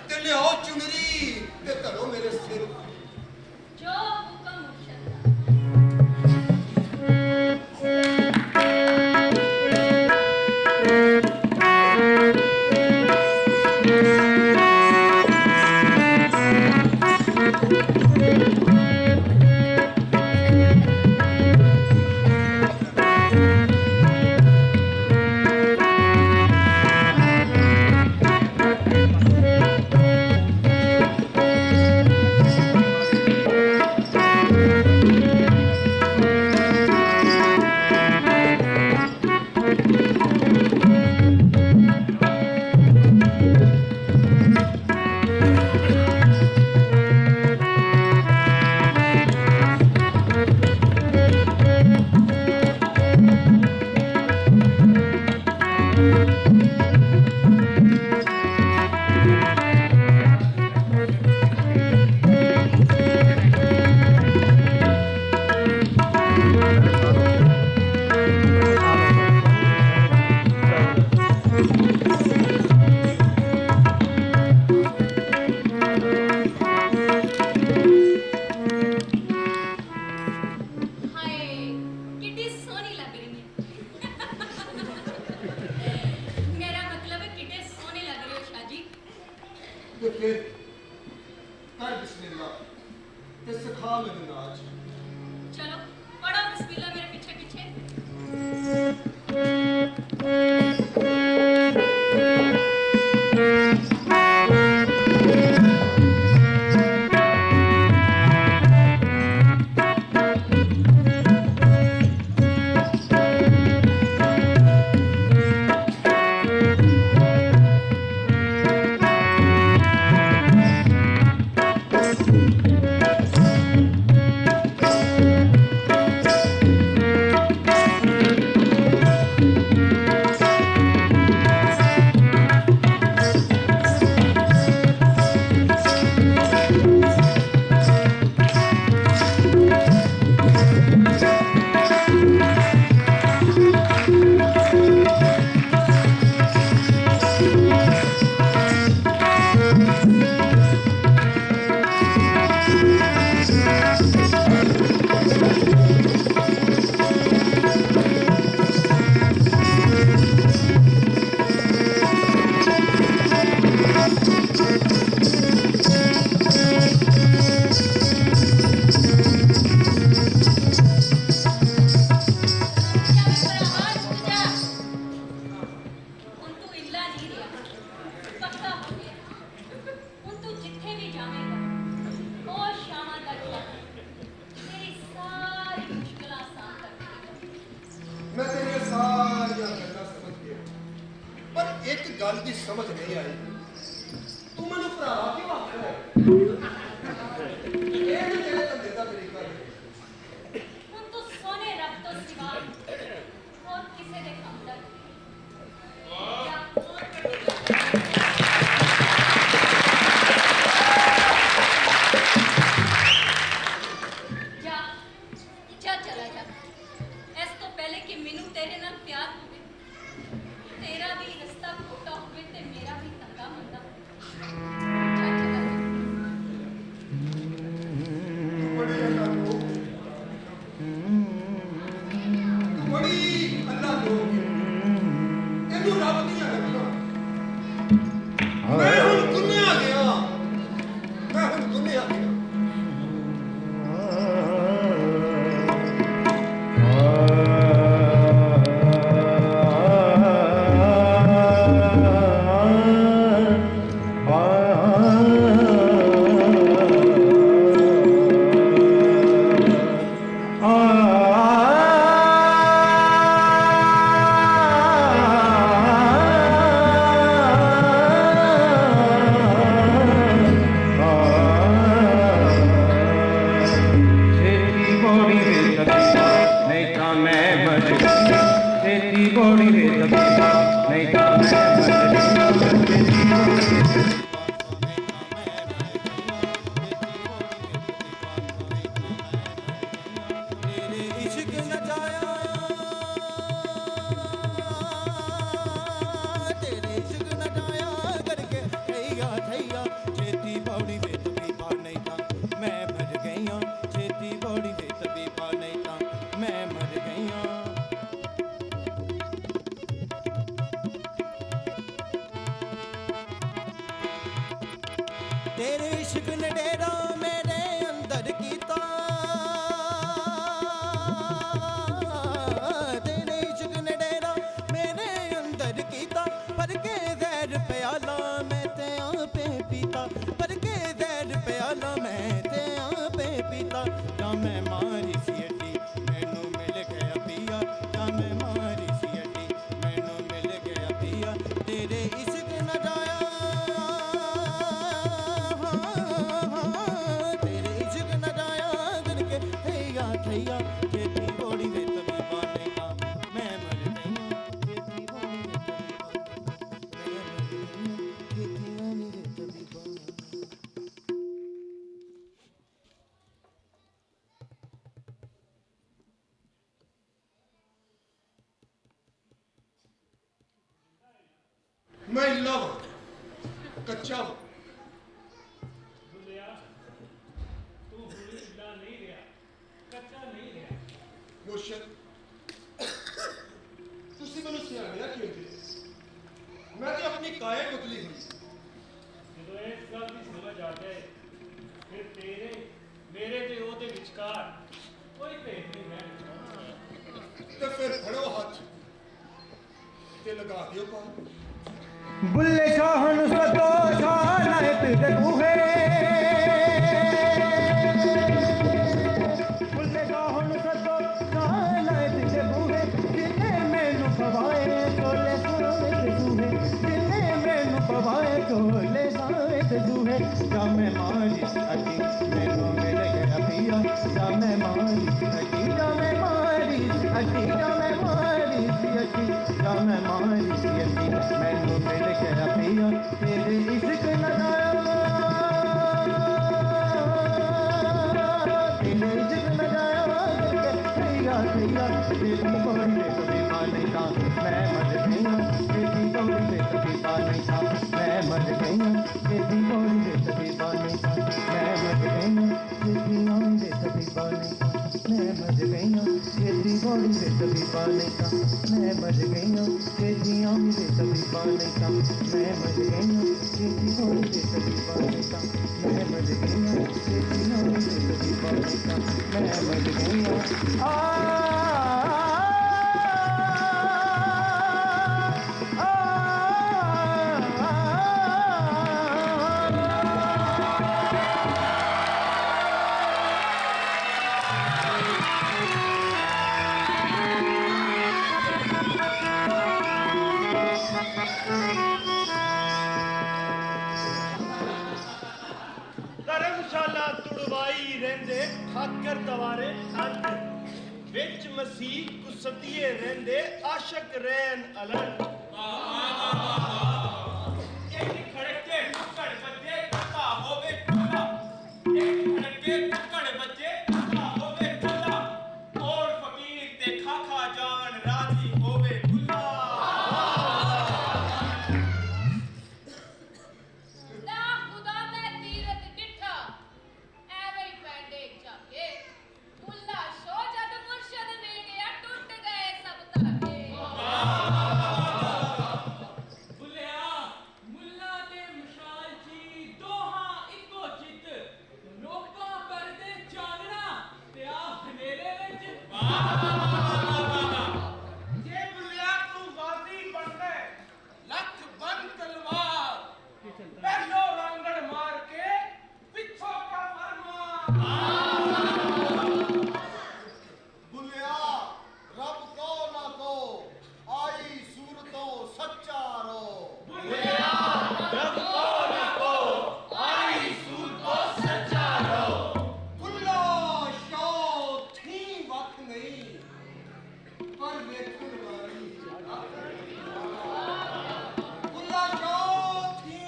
ਤੇ ਲਿਆਓ ਚੁਨਰੀ ਤੇ ਧਰੋ ਮੇਰੇ ਸਿਰ ਜੋ ਹੁਕਮ ਮੁਰਸ਼ਦ ਦਾ। गल की समझ नहीं आई तू मैंने भरावा क्यों आखिया ये तो तेरे धंधे का तरीका है ਹੁਣ ਤੂੰ ਸੋਨੇ ਰੱਬ ਤੋਂ ਸਿਵਾ ਹੋਰ ਕਿਸੇ ਦੇ ਕੰਮ ਦਾ ਜਾ ਚਲਾ ਜਾ ਇਸ ਤੋਂ ਪਹਿਲੇ ਕਿ ਮੈਨੂੰ ਤੇਰੇ ਨਾਲ ਪਿਆਰ ਹੋਵੇ ਤੇਰਾ ਵੀ ਰਸਤਾ ਖੋਟਾ ਹੋਵੇ ਤੇ ਮੇਰਾ ਵੀ ਤੰਗਾ ਮੰਦਾ ਜਾ ਚਲਾ ਜਾ बड़ी अल्लाह लोग ਇਹਨੂੰ ਰੱਬ ਦੀਆਂ ਗੱਲਾਂ ਮੈਂ ਹੁਣ ਦੁਨੀਆ ਗਿਆ तेरे इश्क न जाया करके थैया थैया छेती पौड़ी वे तबीबा नहीं था मैं मर गईया छेती पौड़ी वे तबीबा नहीं था मैं मर गईया तेरे इश्क ने डेरा मेरे अंदर कीता तेरे इश्क ने डेरा मेरे अंदर कीता पर के जहर प्याला मैं ते आपे पीता पर के जहर प्याला मैं ते आपे पीता जा मैं मारी सी अड्डी मैनू मिल गया पिया जा मैं मारी सी अड्डी मैनू मिल गया पिया तेरे इश्क न जाया तेरे इश्क न जाया करके थैया थैया छेती बॉडी वे तबीबा नहीं था मैं मर गईया छेती बॉडी वे तबीबा मैं मर गईया छेती बॉडी वे तबीबा मैं लव कच्चा ਦੁਲਿਆ ਤੂੰ ਹੁਣ ਇੱਦਾਂ ਨਹੀਂ ਰਿਹਾ ਕੱਚਾ ਨਹੀਂ ਰਿਹਾ ਮੁਰਸ਼ਦ ਤੁਸੀਂ ਮੈਨੂੰ ਸਿਆਣਿਆ ਕਿਉਂ ਜੀ ਮੈਂ ਤੇ ਆਪਣੀ ਕਾਇਆ ਬਦਲੀ ਹੋਈ ਜਦੋਂ ਇਸ ਗੱਲ ਦੀ ਸਮਝ ਆ ਜਾਏ ਫਿਰ ਤੇਰੇ ਮੇਰੇ ਤੇ ਉਹਦੇ ਵਿਚਕਾਰ ਕੋਈ ਭੇਦ ਨਹੀਂ ਹੈ ਤੇ ਫਿਰ ਫੜੋ ਹੱਥ ਤੇ ਲਗਾ ਦਿਓ ਪਾ बुल्ले शाहन सतो शानायत दे बूहे बुल्ले शाहन सतो शानायत दे बूहे जिन्ने मैनू पवाए चोले सायत दूहे जिन्ने मैनू पवाए चोले सायत दूहे जा मैं मारी अटी मैनू मिल गया पिया जा मैं मारी अटी जा मैं मारी अटी जा मैं मारी अटी जा मैं मारी अटी मैनू मिल गया पिया तेरे इश्क न जाया तेरे इश्क न जाया करके थैया थैया तेरी बॉडी में कभी नहीं था मैं मर गईया तेरी बॉडी में कभी नहीं था मैं मर गईया तेरी बॉडी में कभी नहीं था मैं मर गईया तेरी बॉडी में कभी नहीं था मैं मर गईया तेरी बॉडी में कभी नहीं था मैं मर गईया तेरी आँख में कभी नहीं था मैं मर गईया तेरी बॉडी में कभी नहीं था मैं मर गईया तेरी आँख में कभी नहीं था मैं मर गईया गवारे ठंड विच मसीह कुसतिए रहंदे आशक रहन अलग एक खड़के टुकड़ बच्चे टुका होवे टुका एक खड़के टुकड़ बच्चे टुका होवे टुका और फकीर ते खाखा जान राजी होवे भुला ना खुदा ने तीरथ डिठा एवे ही पैंडे जाके मुल्ला शो जद मुर्शद मिल गया टूट गए सब ताके बुलिया मुल्ला ते मशाल जी दोहां इक्को चित लोकां करदे चानना ते आ हनेरे विच जे बुलिया तू गाजी बनदे लख बन तलवार पहलो रंगड़ मार के पिछो का फरमा बुलिया रब को ना को आई सूरतों सच्चा रो खुला शो थी वक्त नहीं पर वेखन वाली खुला शो थी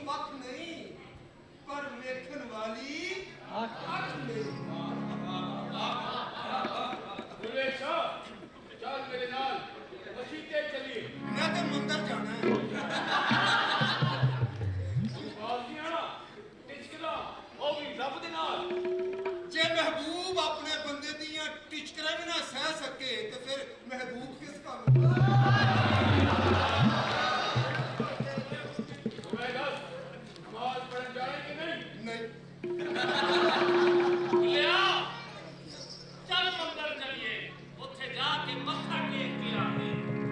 वक्त नहीं पर वेखन वाली आँख नहीं बुले शाह चल मेरे नाल मसीते चलिए मैं तो मंदिर जाना है बाजियां टिचकला ओ भी रब दे नाल जे महबूब अपने बंदे दियां टिचकरां भी ना सह सके तो फिर महबूब किस काम मैं दस नमाज पढ़न जाए कि नहीं नहीं बुलिया चल मंदिर चलिए ਉੱਥੇ ਜਾ ਕੇ ਮੱਥਾ ਟੇਕ ਕੇ ਆਵੇ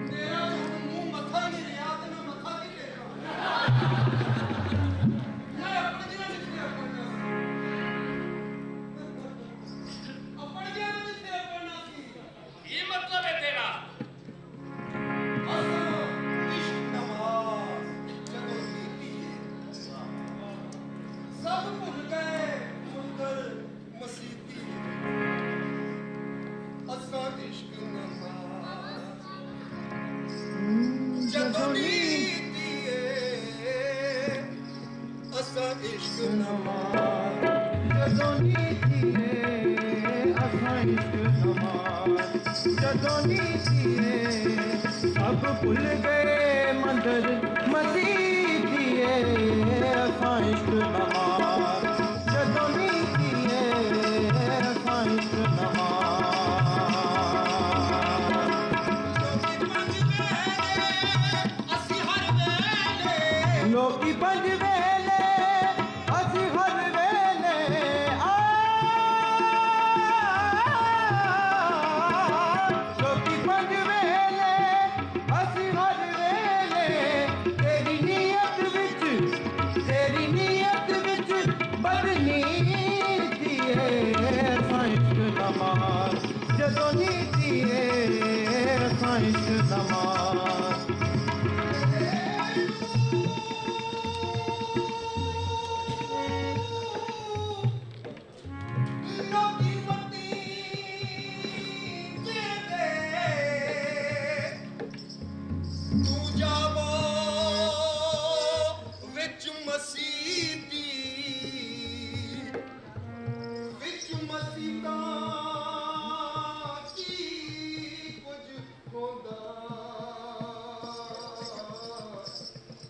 मेरा मुंह मथा नहीं रहा तो मैं मथा नहीं टेका मैं अपने दिया जितने अपने दिया जितने पढ़ना सी ਕੀ ਮਤਲਬ ਹੈ ਤੇਰਾ इश्क नमाज जब नीति सब भूल गए मुंदर मसीती असा इश्क नमाज ਜਦੋਂ ਨੀਤੀ ਅਸਾਂ ਇਸ਼ਕ ਨਮਾਜ਼ ਜਦੋਂ ਨੀਤੀਏ ਅਸਾਂ ਇਸ਼ਕ ਨਮਾਜ਼ ਜਦੋਂ ਨੀਤੀਏ ਸਭ ਭੁੱਲ ਗਏ ਮੰਦਰ ਮਸੀਤੀਏ ਅਸਾਂ ਇਸ਼ਕ ਨਮਾਜ਼ ਜਦੋਂ ਨੀਤੀਏ ਅਸਾਂ ਇਸ਼ਕ ਨਮਾਜ਼ ਅਸੀਂ ਹਰ ਵੇਲੇ ਲੋਕੀ ਪੰਜ ਵੇਲੇ ਅਸੀਂ ਹਰ ਵੇਲੇ ਲੋਕੀ ਪੰਜ ਵੇਲੇ ਅਸੀਂ ਹਰ ਵੇਲੇ ਤੇਰੀ ਨੀਅਤ ਵਿੱਚ ਬਦਨੀਤੀ ਏ ਸਾਇੰਸ ਨਮਾਜ਼ ਜਦੋਂ ਨੀਤੀ ਏ ਸਾਇੰਸ ਨਮਾਜ਼ ਲੋਕੀ ਮੱਤੀ ਦੇ ਤੂੰ ਜਾਵੋ ਵਿੱਚ ਮਸੀਤੀ ਵਿੱਚ ਮਸੀਤਾਂ ਕੀ ਕੁਝ ਹੁੰਦਾ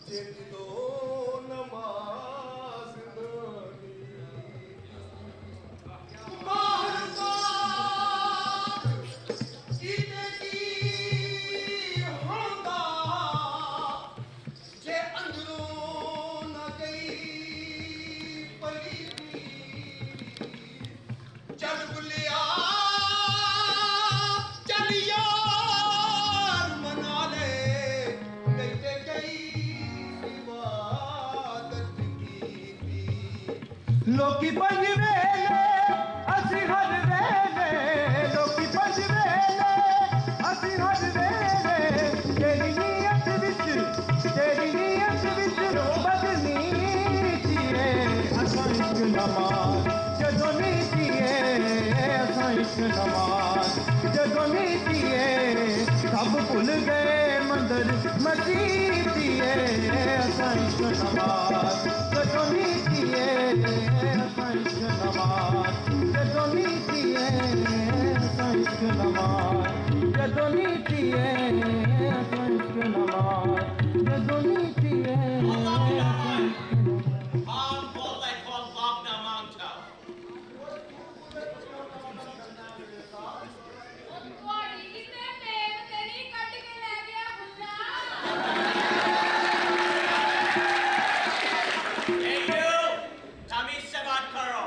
ਜੇ ਦਿਲੋਂ ਨਮਾਜ਼ ਨਹੀਂ ਮਾਰਦਾ ਕਿਤੇ ਕੀ ਹੁੰਦਾ ਜੇ ਅੰਦਰੋਂ ਨਾ ਗਈ ਪਲੀਤੀ ਚੱਲ ਬੁਲਿਆ ਚੱਲ ਯਾਰ ਮਨਾ ਲੈ ਨਹੀਂ ਤੇ ਗਈ ਇਬਾਦਤ ਕੀਤੀ ਲੋਕੀ ਪੰਜ ਵੇਲੇ ਅਸੀਂ ਹਰ ਵੇਲੇ ਲੋਕੀ ਪੰਜ ਵੇਲੇ ਅਸੀਂ ਹਰ ਵੇਲੇ ਤੇਰੀ ਨੀਅਤ ਵਿੱਚ ਬਦਨੀਤੀ ਏ ਅਸਾਂ ਇਸ਼ਕ ਨਮਾਜ਼ ਜਦੋਂ ਨੀਤੀ ਏ ਅਸਾਂ इश्क नमाज जदों नीतिए सब भुल गए मंदिर मसीतिए असां इश्क नमाज जदों नीतिए असां इश्क नमाज जदों नीतिए असां इश्क नमाज जदों नीतिए असां इश्क नमाज जदों नीतिए ਉਹ ਤੁਹਾਡੀ ਕਿਤੇ ਮੇਲ ਤੇ ਨਹੀਂ ਕੱਢ ਕੇ ਲੈ ਗਿਆ ਬੁੱਲਾ Hey you! तमीज से बात करो।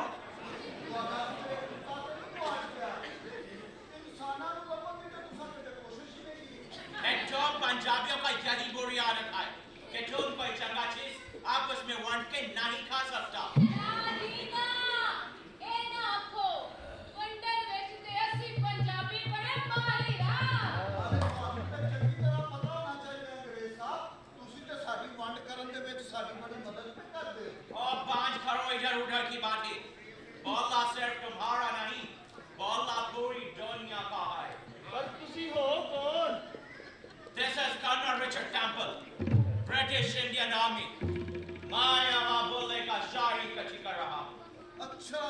एक जो पंजाबियों का यही बुरी आदत है कि जो कोई चंगा चीज आपस में वंड के नहीं खा सकता। ਰੀਨਾ ਇਹ ਨਾ ਆਖੋ ਵੰਡਰ ਵਿੱਚ ਤੇ ਅਸੀਂ ਪੰਜਾਬੀ ਬੜੇ ਮਾਹਿਰ ਆ ਚੰਗੀ ਤਰ੍ਹਾਂ ਪਤਾ ਹੋਣਾ ਚਾਹੀਦਾ ਅੰਗਰੇਜ਼ ਸਾਹਿਬ ਤੁਸੀਂ ਤੇ ਸਾਡੀ ਵੰਡ ਕਰਨ ਦੇ ਵਿੱਚ ਸਾਡੀ ਬੜੀ ਮਦਦ ਵੀ ਕਰਦੇ ਹੋ और बांझ करो इधर उधर की बातें। बोलना सिर्फ तुम्हारा नहीं, बोलना पूरी दुनिया का है। पर तुसी हो कौन? This is Colonel Richard Temple, British Indian Army. मैं यहाँ बोलने का शायरी इकट्ठी कर रहा हूँ। ਅੱਛਾ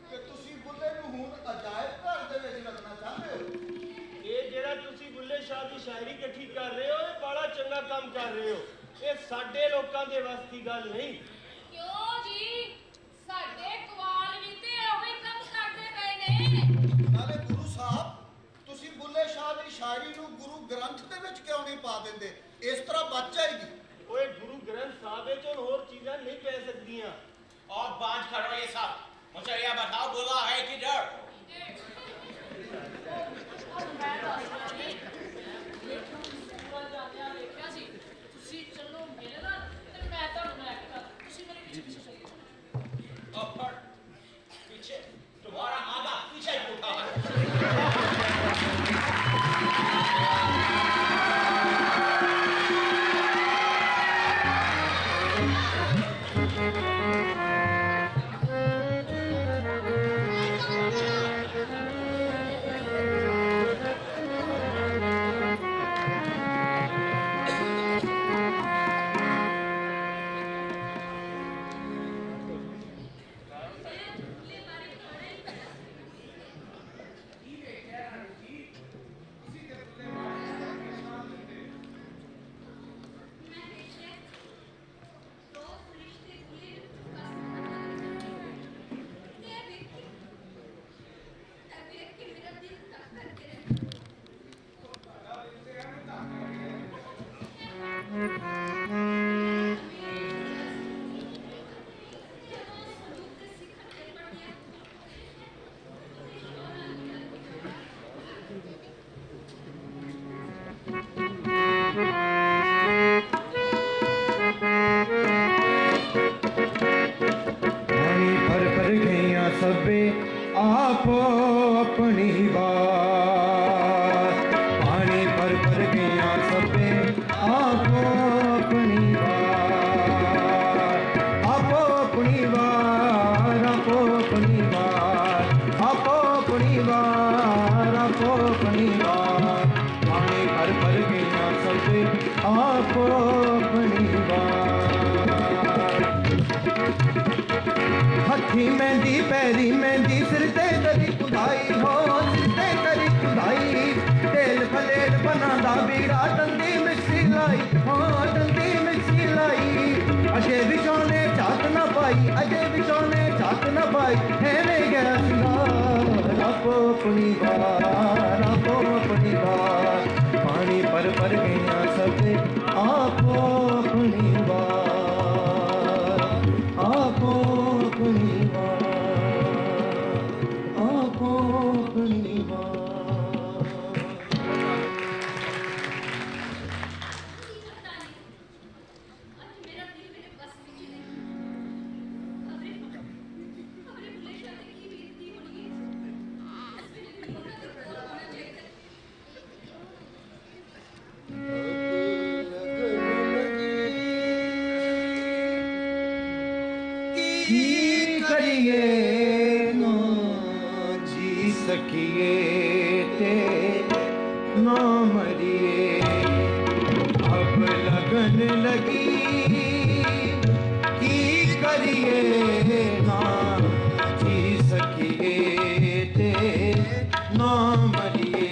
ਤੇ ਤੁਸੀਂ ਬੁੱਲੇ ਨੂੰ ਹੁਣ ਅਜਾਇਬ ਘਰ ਦੇ ਵਿੱਚ ਰੱਖਣਾ ਚਾਹੁੰਦੇ ਹੋ ਇਹ ਜਿਹੜਾ ਤੁਸੀਂ ਬੁੱਲੇ ਸ਼ਾਹ ਦੀ ਸ਼ਾਇਰੀ ਇਕੱਠੀ ਕਰ ਰਹੇ ਹੋ ਇਹ ਬੜਾ ਚੰਗਾ ਕੰਮ ਕਰ ਰਹੇ ਹੋ ਇਹ ਸਾਡੇ ਲੋਕਾਂ ਦੇ ਵੱਸ ਦੀ ਗੱਲ ਨਹੀਂ ਕਿਉਂ ਜੀ ਸਾਡੇ ਕਵਾਲ ਵੀ ਤੇ ਉਹੀ ਕੰਮ ਕਰਦੇ ਪਏ ਨੇ ਨਾਲੇ ਗੁਰੂ ਸਾਹਿਬ ਤੁਸੀਂ ਬੁੱਲੇ ਸ਼ਾਹ ਦੀ ਸ਼ਾਇਰੀ ਨੂੰ ਗੁਰੂ ਗ੍ਰੰਥ ਦੇ ਵਿੱਚ ਕਿਉਂ ਨਹੀਂ ਪਾ ਦਿੰਦੇ ਇਸ ਤਰ੍ਹਾਂ ਬਚ ਜਾਏਗੀ ਓਏ ਗੁਰੂ ਗ੍ਰੰਥ ਸਾਹਿਬ ਵਿੱਚ ਹੁਣ ਹੋਰ ਚੀਜ਼ਾਂ ਨਹੀਂ ਪੈ ਸਕਦੀਆਂ और बांझ करो ये सब। मुझे यह बताओ बुला है किधर? ਮੈਂ ਦੱਸਦਾ ਜੀ ਸੁਪਰ ਜਾਂਦਿਆਂ ਵੇਖਿਆ ਸੀ ਤੁਸੀਂ ਚੱਲੋ ਮੇਰੇ ਨਾਲ ਤੇ ਮੈਂ ਤੁਹਾਨੂੰ ਲੈ ਕੇ ਚੱਲ ਤੁਸੀਂ ਮੇਰੇ ਪਿੱਛੇ ਪਿੱਛੇ ਚੱਲੋ ऊपर पीछे तुम्हारा आगा पीछे उठा है। सबे आपो अपनी बात पानी पर गया सबे आपो अपनी बात आपो अपनी बात आपो अपनी बात आपो अपनी बात आपो अपनी बात पानी पर गया सबे आपो अपनी बात हथी मेहंदी पैरी मेहंदी सिर ते करी खुदाई हो सिर ते करी खुदाई तेल फलेट बनांदा बीड़ा डंडी मिक्सी लाई हाँ डंडी मिक्सी लाई अजे बिछोने चाक न पाई अजे बिछोने चाक न पाई है वे गया सिंगार आपो अपनी बार आपो अपनी बार पानी पर गया सबे आपो अपनी बार आपो अपनी बार आपो अपनी बार आज मेरा दिल मेरे बस में नहीं खबरें बुले शादी की बीतती होनी है मेरे दिल का तो होना चाहिए की करिए ना जी सके ना मरिए। अब लगन लगी की करिए ना जी सकिए ते ना मरिए।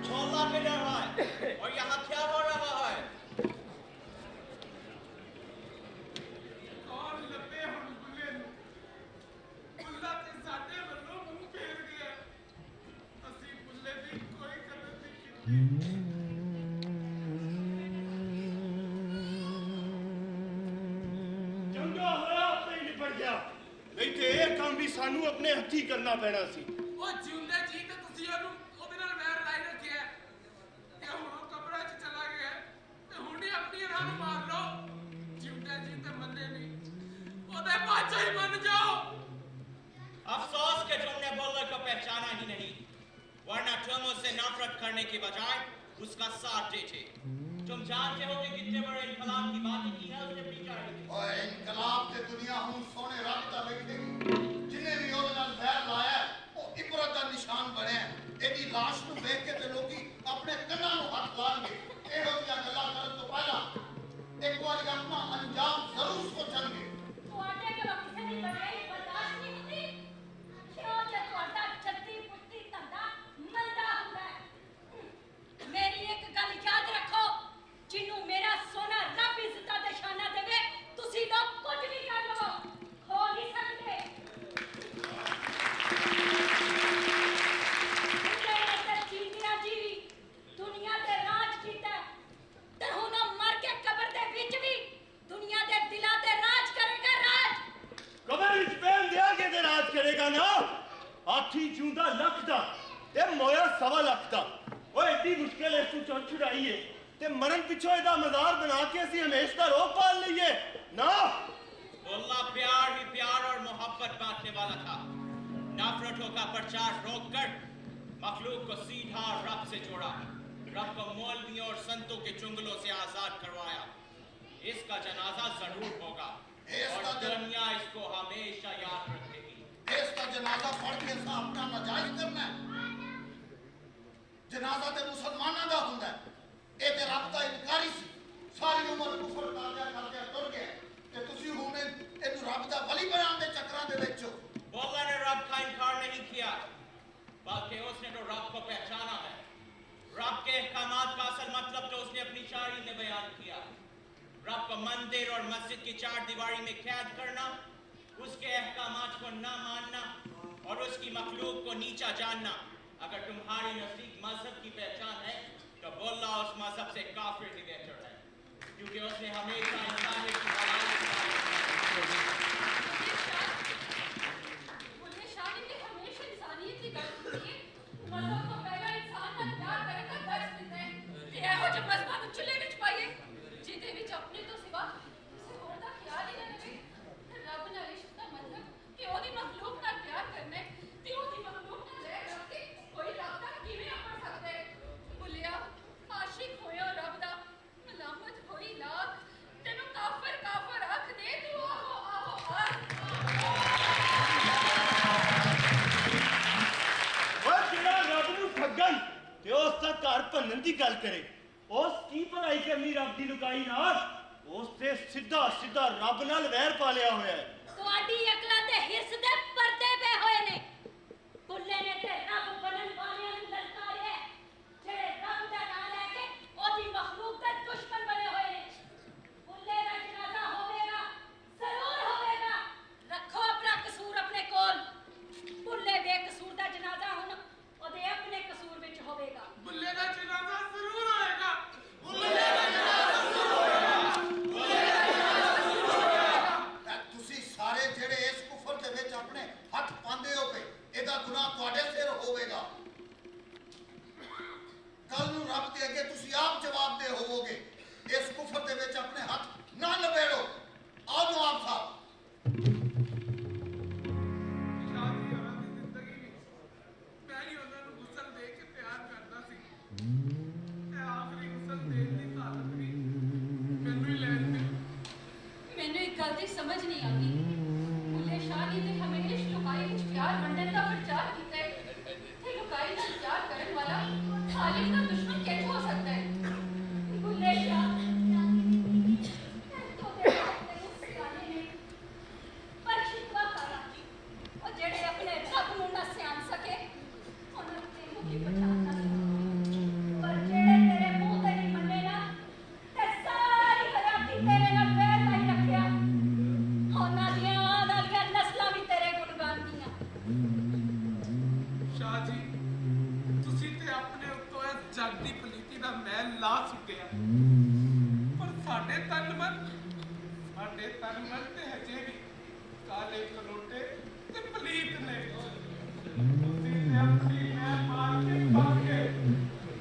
मोहल्ला किधर है और यहाँ क्या हो रहा है? कौन लपे हम बुले ਨੂੰ ਬੁੱਲਾ ਤੇ ਸਾਡੇ ਵੱਲੋਂ ਮੂੰਹ ਫੇਰ ਗਿਆ। ਅਸੀਂ ਬੁੱਲੇ ਦੀ ਕੋਈ ਕਦਰ ਨਹੀਂ ਕੀਤੀ। ਚੰਗਾ ਹੋਇਆ ਆਪੇ ਹੀ ਨਿਬੜ ਗਿਆ, ਨਹੀਂ ਤੇ ਇਹ ਕੰਮ ਵੀ ਸਾਨੂੰ ਆਪਣੇ ਹੱਥੀਂ ਕਰਨਾ ਪੈਣਾ ਸੀ। ਉਹ ਜਿਉਂਦੇ ਜੀ ਤੇ ਤੁਸੀਂ ਉਹਦੇ ਨਾਲ ਵੈਰ ਲਾਈ ਰੱਖਿਆ ਤੇ ਹੁਣ ਉਹ ਕਬਰਾਂ 'ਚ ਚਲਾ ਗਿਆ ਤੇ ਹੁਣ ਹੀ ਆਪਣੀ ਰਾਹ ਨੂੰ ਮਾਰ ਲਓ। ਜਿਉਂਦੇ ਜੀ ਤੇ ਮੰਨੇ ਨਹੀਂ, ਉਹਦੇ ਬਾਚਾ ਹੀ ਮੰਨ ਜਾਓ। अफसोस कि तुमने बुल्ले को पहचाना ही नहीं, वरना तुम उससे नफरत करने के बजाय उसका साथ देते। तुम जानते हो कि कितने बड़े इनकलाब की बातें की है उसने अपनी जारी। ਓਏ ਇਨਕਲਾਬ ਤੇ ਦੁਨੀਆ ਹੁਣ ਸੋਹਣੇ ਰੱਬ ਦਾ ਵੇਖੇਗੀ। ਜਿਹਨੇ ਵੀ ਉਹਦੇ ਨਾਲ ਵੈਰ ਲਾਇਆ ਉਹ ਇਬਰਤ ਦਾ ਨਿਸ਼ਾਨ ਬਣਿਆ। ਇਹਦੀ ਲਾਸ਼ ਨੂੰ ਵੇਖ ਕੇ ਤੇ ਲੋਕੀ ਆਪਣੇ ਕੰਨਾਂ ਨੂੰ ਹੱਥ ਲਾਣਗੇ। ਇਹੋ ਜਿਹੀਆਂ ਗੱਲਾਂ ਕਰਨ ਤੋਂ ਪਹਿਲਾਂ ਇੱਕ ਵਾਰੀ ਆਪਣਾ ਅੰਜਾਮ ਜ਼ਰੂਰ ਸੋਚਣਗੇ। ਤੁਹਾਡੇ ਕੋਲੋਂ ਕਿਸੇ ਦੀ ਬੜਾਈ ਬਰਦਾਸ਼ਤ ਨਹੀਂ ਹੁੰਦੀ ਕਿਉਂ ਜੇ ਤੁਹਾਡਾ ਚੱਤੀ ਪੁੱਤੀ ਧੰਦਾ ਮੰਦਾ ਹੁੰਦਾ ਹੈ। ਮੇਰੀ ਇੱਕ ਗੱਲ ਯਾਦ ਰੱਖੋ, ਜਿਹਨੂੰ ਮੇਰਾ ਸੋਨਾ ਰੱਬ ਇੱਜ਼ਤਾਂ ਤੇ ਸ਼ਾਨਾ ਦੇਵੇ ਤੁਸੀਂ ਲੋਕ ਕੁਝ ਵੀ ਕਰ ਲਵੋ ਖੋ ਨਹੀਂ ਸਕਦੇ। ਜੀਂਦਿਆਂ ਜੀ ਦੁਨੀਆ ਤੇ ਰਾਜ ਕੀਤਾ ਤੇ ਹੁਣ ਮਰ ਕੇ ਕਬਰ ਦੇ ਵਿੱਚ ਵੀ ਦੁਨੀਆ ਦੇ ਦਿਲਾਂ ਤੇ ਰਾਜ ਕਰੇਗਾ। ਰਾਜ ਕਬਰ ਵਿੱਚ ਪੈਣ ਦਿਆਂਗੇ ਤੇ ਰਾਜ ਕਰੇਗਾ ਨਾ। ਆਠੀ ਜੂੰਦਾ ਲੱਖ ਦਾ ਤੇ ਮੋਇਆ ਸਵਾ ਲੱਖ ਦਾ। ਓਏ ਏਡੀ ਮੁਸ਼ਕਿਲ ਇਸ ਤੋਂ ਚੁਣ ਛੁਡਾਈਏ ਤੇ ਮਰਨ ਪਿੱਛੋਂ ਇਹਦਾ ਮਜ਼ਾਰ ਬਣਾ ਕੇ ਅਸੀਂ ਹਮੇਸ਼ਾ ਦਾ ਰੋਹ ਪਾਲ ਲਈਏ ਨਾ। बुल्ला प्यार ही प्यार और मोहब्बत बांटने वाला था। नफरतों का प्रचार रोककर मखलूक को सीधा रब से जोड़ा, रब को मौलवियों और संतों के चुंगलों से आजाद करवाया। इसका जनाजा जरूर होगा और दुनिया इसको हमेशा याद रखेगी। इसका जनाजा पढ़ के असां अपना नजायज करना है। जनाजा ते मुसलमाना दा हुंदा है। ਇਹ ਤੇ ਰੱਬ ਦਾ ਇਨਕਾਰੀ ਸੀ। ਸਾਰੀ ਉਮਰ ਕੁਫਰ ਕਰਦਿਆਂ ਤੁਰ ਗਿਆ ਤੇ ਤੁਸੀਂ ਹੁਣ ਇਹਨੂੰ ਰੱਬ ਦਾ ਵਲੀ ਬਣਾਉਣ ਦੇ ਚੱਕਰਾਂ ਦੇ ਵਿੱਚ ਹੋ। बुल्ला ने रब का इनकार नहीं किया, बल्कि उसने तो रब को पहचाना है। रब के अहकामात का असल मतलब तो उसने अपनी शायरी में बयान किया। रब को मंदिर और मस्जिद की चार दीवारी में कैद करना, उसके अहकामात को ना मानना और उसकी मखलूक को नीचा जानना अगर तुम्हारे नजदीक मजहब की पहचान है तो बोला उस मजहब से काफिर ही बेहतर है, क्योंकि उसने हमेशा इंसानियत की बुल्ले शाह ने भी हमेशा इंसानियत की गल की है। मजहब तो पहला इंसान का प्यार करे का दर्ज दिता है ते एहो जे मजहब ਨੂੰ ਚੁੱਲ੍ਹੇ ਵਿੱਚ ਪਾਈਏ ਜਿਹਦੇ ਵਿੱਚ ਆਪਣੇ ਤੋਂ ਸਿਵਾ ਕਿਸੇ ਹੋਰ ਦਾ ਖਿਆਲ ਹੀ ਨਾ ਰਵੇ। ਰੱਬ ਨਾਲ ਇਸ਼ਕ ਦਾ ਮਤਲਬ ਕਿ ਉਹਦੀ ਮਖਲੂਕ ਨਾਲ ਪਿਆਰ ਕਰਨਾ ਹੈ ਤੇ ਉਹਦੀ ਮਖਲੂਕ ਨਾਲ ਰਹਿ ਰੱਖੇ ਕੋਈ ਰੱਬ ਦਾ ਕਿਵੇਂ ਆਪਣ ਸਕਦਾ ਹੈ। ਬੁੱਲਿਆ ਆਸ਼ਿਕ ਹੋਇਆ ਰੱਬ ਦਾ ਮਲਾਮਤ ਹੋਈ ਲਾਖ ਤੈਨੂੰ ਕਾਫਰ ਕਾਫਰ ਆਖ ਦੇ ਤੂੰ ਆਹੋ ਆਹੋ ਆਖ। ਉਹ ਜਿਹੜਾ ਰੱਬ ਨੂੰ ਠੱਗਣ ਤੇ ਉਸ ਦਾ ਘਰ ਭੰਨਣ ਦੀ ਗੱਲ ਕਰੇ, ਉਸ ਕੀ ਭਲਾਈ ਕਰਨੀ ਰੱਬ ਦੀ ਲੁਕਾਈ ਨਾਲ? ਉਸ ਤੇ ਸਿੱਧਾ ਸਿੱਧਾ ਰੱਬ ਨਾਲ ਵੈਰ ਪਾ ਲਿਆ ਹੋਇਆ ਹੈ। ਤੁਹਾਡੀ ਅਕਲਾਂ ਤੇ ਹਿਰਸ ਦੇ ਪਰਦੇ ਪਏ ਹੋਏ ਨੇ। ਬੁੱਲੇ ਨੇ ਤੇ ਰੱਬ ਬਣਨ ਵਾਲਿਆਂ ਨੂੰ ਲਲਕਾਰਿਆ ਹੈ, ਜਿਹੜੇ ਰੱਬ ਦਾ ਨਾਮ ਲੈ ਕੇ ਉਹਦੀ ਮਖਲੂਕ ਦੇ ਦੁਸ਼ਮਣ ਬਣੇ ਹੋਏ ਨੇ। ਬੁੱਲੇ ਦਾ ਜਨਾਜ਼ਾ ਹੋਵੇਗਾ, ਜ਼ਰੂਰ ਹੋਵੇਗਾ। ਰੱਖੋ ਆਪਣਾ ਕਸੂਰ ਆਪਣੇ ਕੋਲ। ਬੁੱਲੇ ਬੇਕਸੂਰ ਦਾ ਜਨਾਜ਼ਾ ਹੁਣ ਉਹਦੇ ਆਪਣੇ ਕਸੂਰ ਵਿੱਚ ਹੋਵੇਗਾ। ਬੁੱਲੇ ਦਾ ਜਨਾਜ਼ਾ ਜ਼ਰੂਰ ਹੋਏਗਾ। ਤੁਸੀਂ ਸਾਰੇ ਜਿਹੜੇ ਇਸ ਕੁਫਰ ਦੇ ਵਿੱਚ ਆਪਣੇ ਹੱਥ ਪਾਉਂਦੇ ਹੋ ਪਏ, ਇਹਦਾ ਗੁਨਾਹ ਤੁਹਾਡੇ ਸਿਰ ਹੋਵੇਗਾ। ਕੱਲ ਨੂੰ ਰੱਬ ਦੇ ਅੱਗੇ ਤੁਸੀਂ ਆਪ ਜਵਾਬਦੇਹ ਹੋਵੋਗੇ। ਇਸ ਕੁਫਰ ਦੇ ਵਿੱਚ ਆਪਣੇ ਹੱਥ ਨਾ ਲਪੇੜੋ। ਆਓ ਨਵਾਬ ਸਾਹਿਬ। ਸ਼ਾਹ ਜੀ ਹੋਰਾਂ ਦੀ ਜ਼ਿੰਦਗੀ ਵਿੱਚ ਮੈਂ ਹੀ ਉਹਨਾਂ ਨੂੰ ਗੁਸਲ ਦੇ ਕੇ ਪਿਆਰ ਕਰਦਾ ਸੀ। ਇਹ ਆਖਰੀ ਗੁਸਲ ਦੇਣ ਦੀ ਹਾਲਤ ਵੀ ਮੈਨੂੰ ਹੀ ਲੈਣ ਦੇ। ਮੈਨੂੰ ਇੱਕ ਗੱਲ ਦੀ ਸਮਝ ਨਹੀਂ ਆਉਂਦੀ। ਬੁੱਲੇ ਸ਼ਾਹ ਨੇ ਤੇ ਹਮੇਸ਼ਾ ਲੁਕਾਈ ਵਿੱਚ ਪਿਆਰ ਵੰਡਣ ਦਾ ਪ੍ਰਚਾਰ ਕੀਤਾ ਹੈ ਤੇ ਲੁਕਾਈ ਨਾਲ ਪਿਆਰ ਕਰਨ ਵਾਲਾ ਖਾਲਿਕ ਦਾ ਦੁਸ਼ਮਣ ਕਿਵੇਂ ਹੋ ਸਕਦਾ ਹੈ। ਬੁੱਲੇ ਸ਼ਾਹ ਪਰ ਸ਼ਿਕਵਾ ਕਰਾ ਉਹ ਜਿਹੜੇ ਆਪਣੇ ਰੱਬ ਨੂੰ ਨਾ ਸਿਆਣ ਸਕੇ ਉਹਨਾਂ ਨੂੰ ਤੈਨੂੰ ਕੀ ਪਛਾਣਨਾ ਸੀ। ਪਰ ਜਿਹੜੇ ਤੇਰੇ ਮੂੰਹ ਤੇ ਨਹੀਂ ਮੰਨੇ ਨਾ ਤੇ ਸਾਰੀ ਹਯਾਤੀ ਤੇਰੇ ਨਾਲ ਵੈਰ ਨਹੀਂ ਰੱਖਿਆ, ਉਹਨਾਂ ਦੀਆਂ ਆਉਣ ਵਾਲੀਆਂ ਨਸਲਾਂ ਵੀ ਤੇਰੇ ਗੁਣਗਾਨ ਦੀਆਂ। ਸ਼ਾਹ ਜੀ ਤੁਸੀਂ ਤੇ ਆਪਣੇ ਉੱਤੋਂ ਇਸ ਜੱਗ ਦੀ ਪਲੀਤੀ ਦਾ ਮੈਲ ਲਾ ਸੁੱਟਿਆ, ਪਰ ਸਾਡੇ ਤਨ ਮਨ ਤੇ ਹਜੇ ਵੀ ਕਾਲੇ ਕਲੋਟੇ ਤੇ ਪਲੀਤ ਨੇ। ਤੁਸੀਂ ਤੇ ਆਪਣੀ ਮੈਲ ਮਾਰ ਕੇ ਭਾਗੇ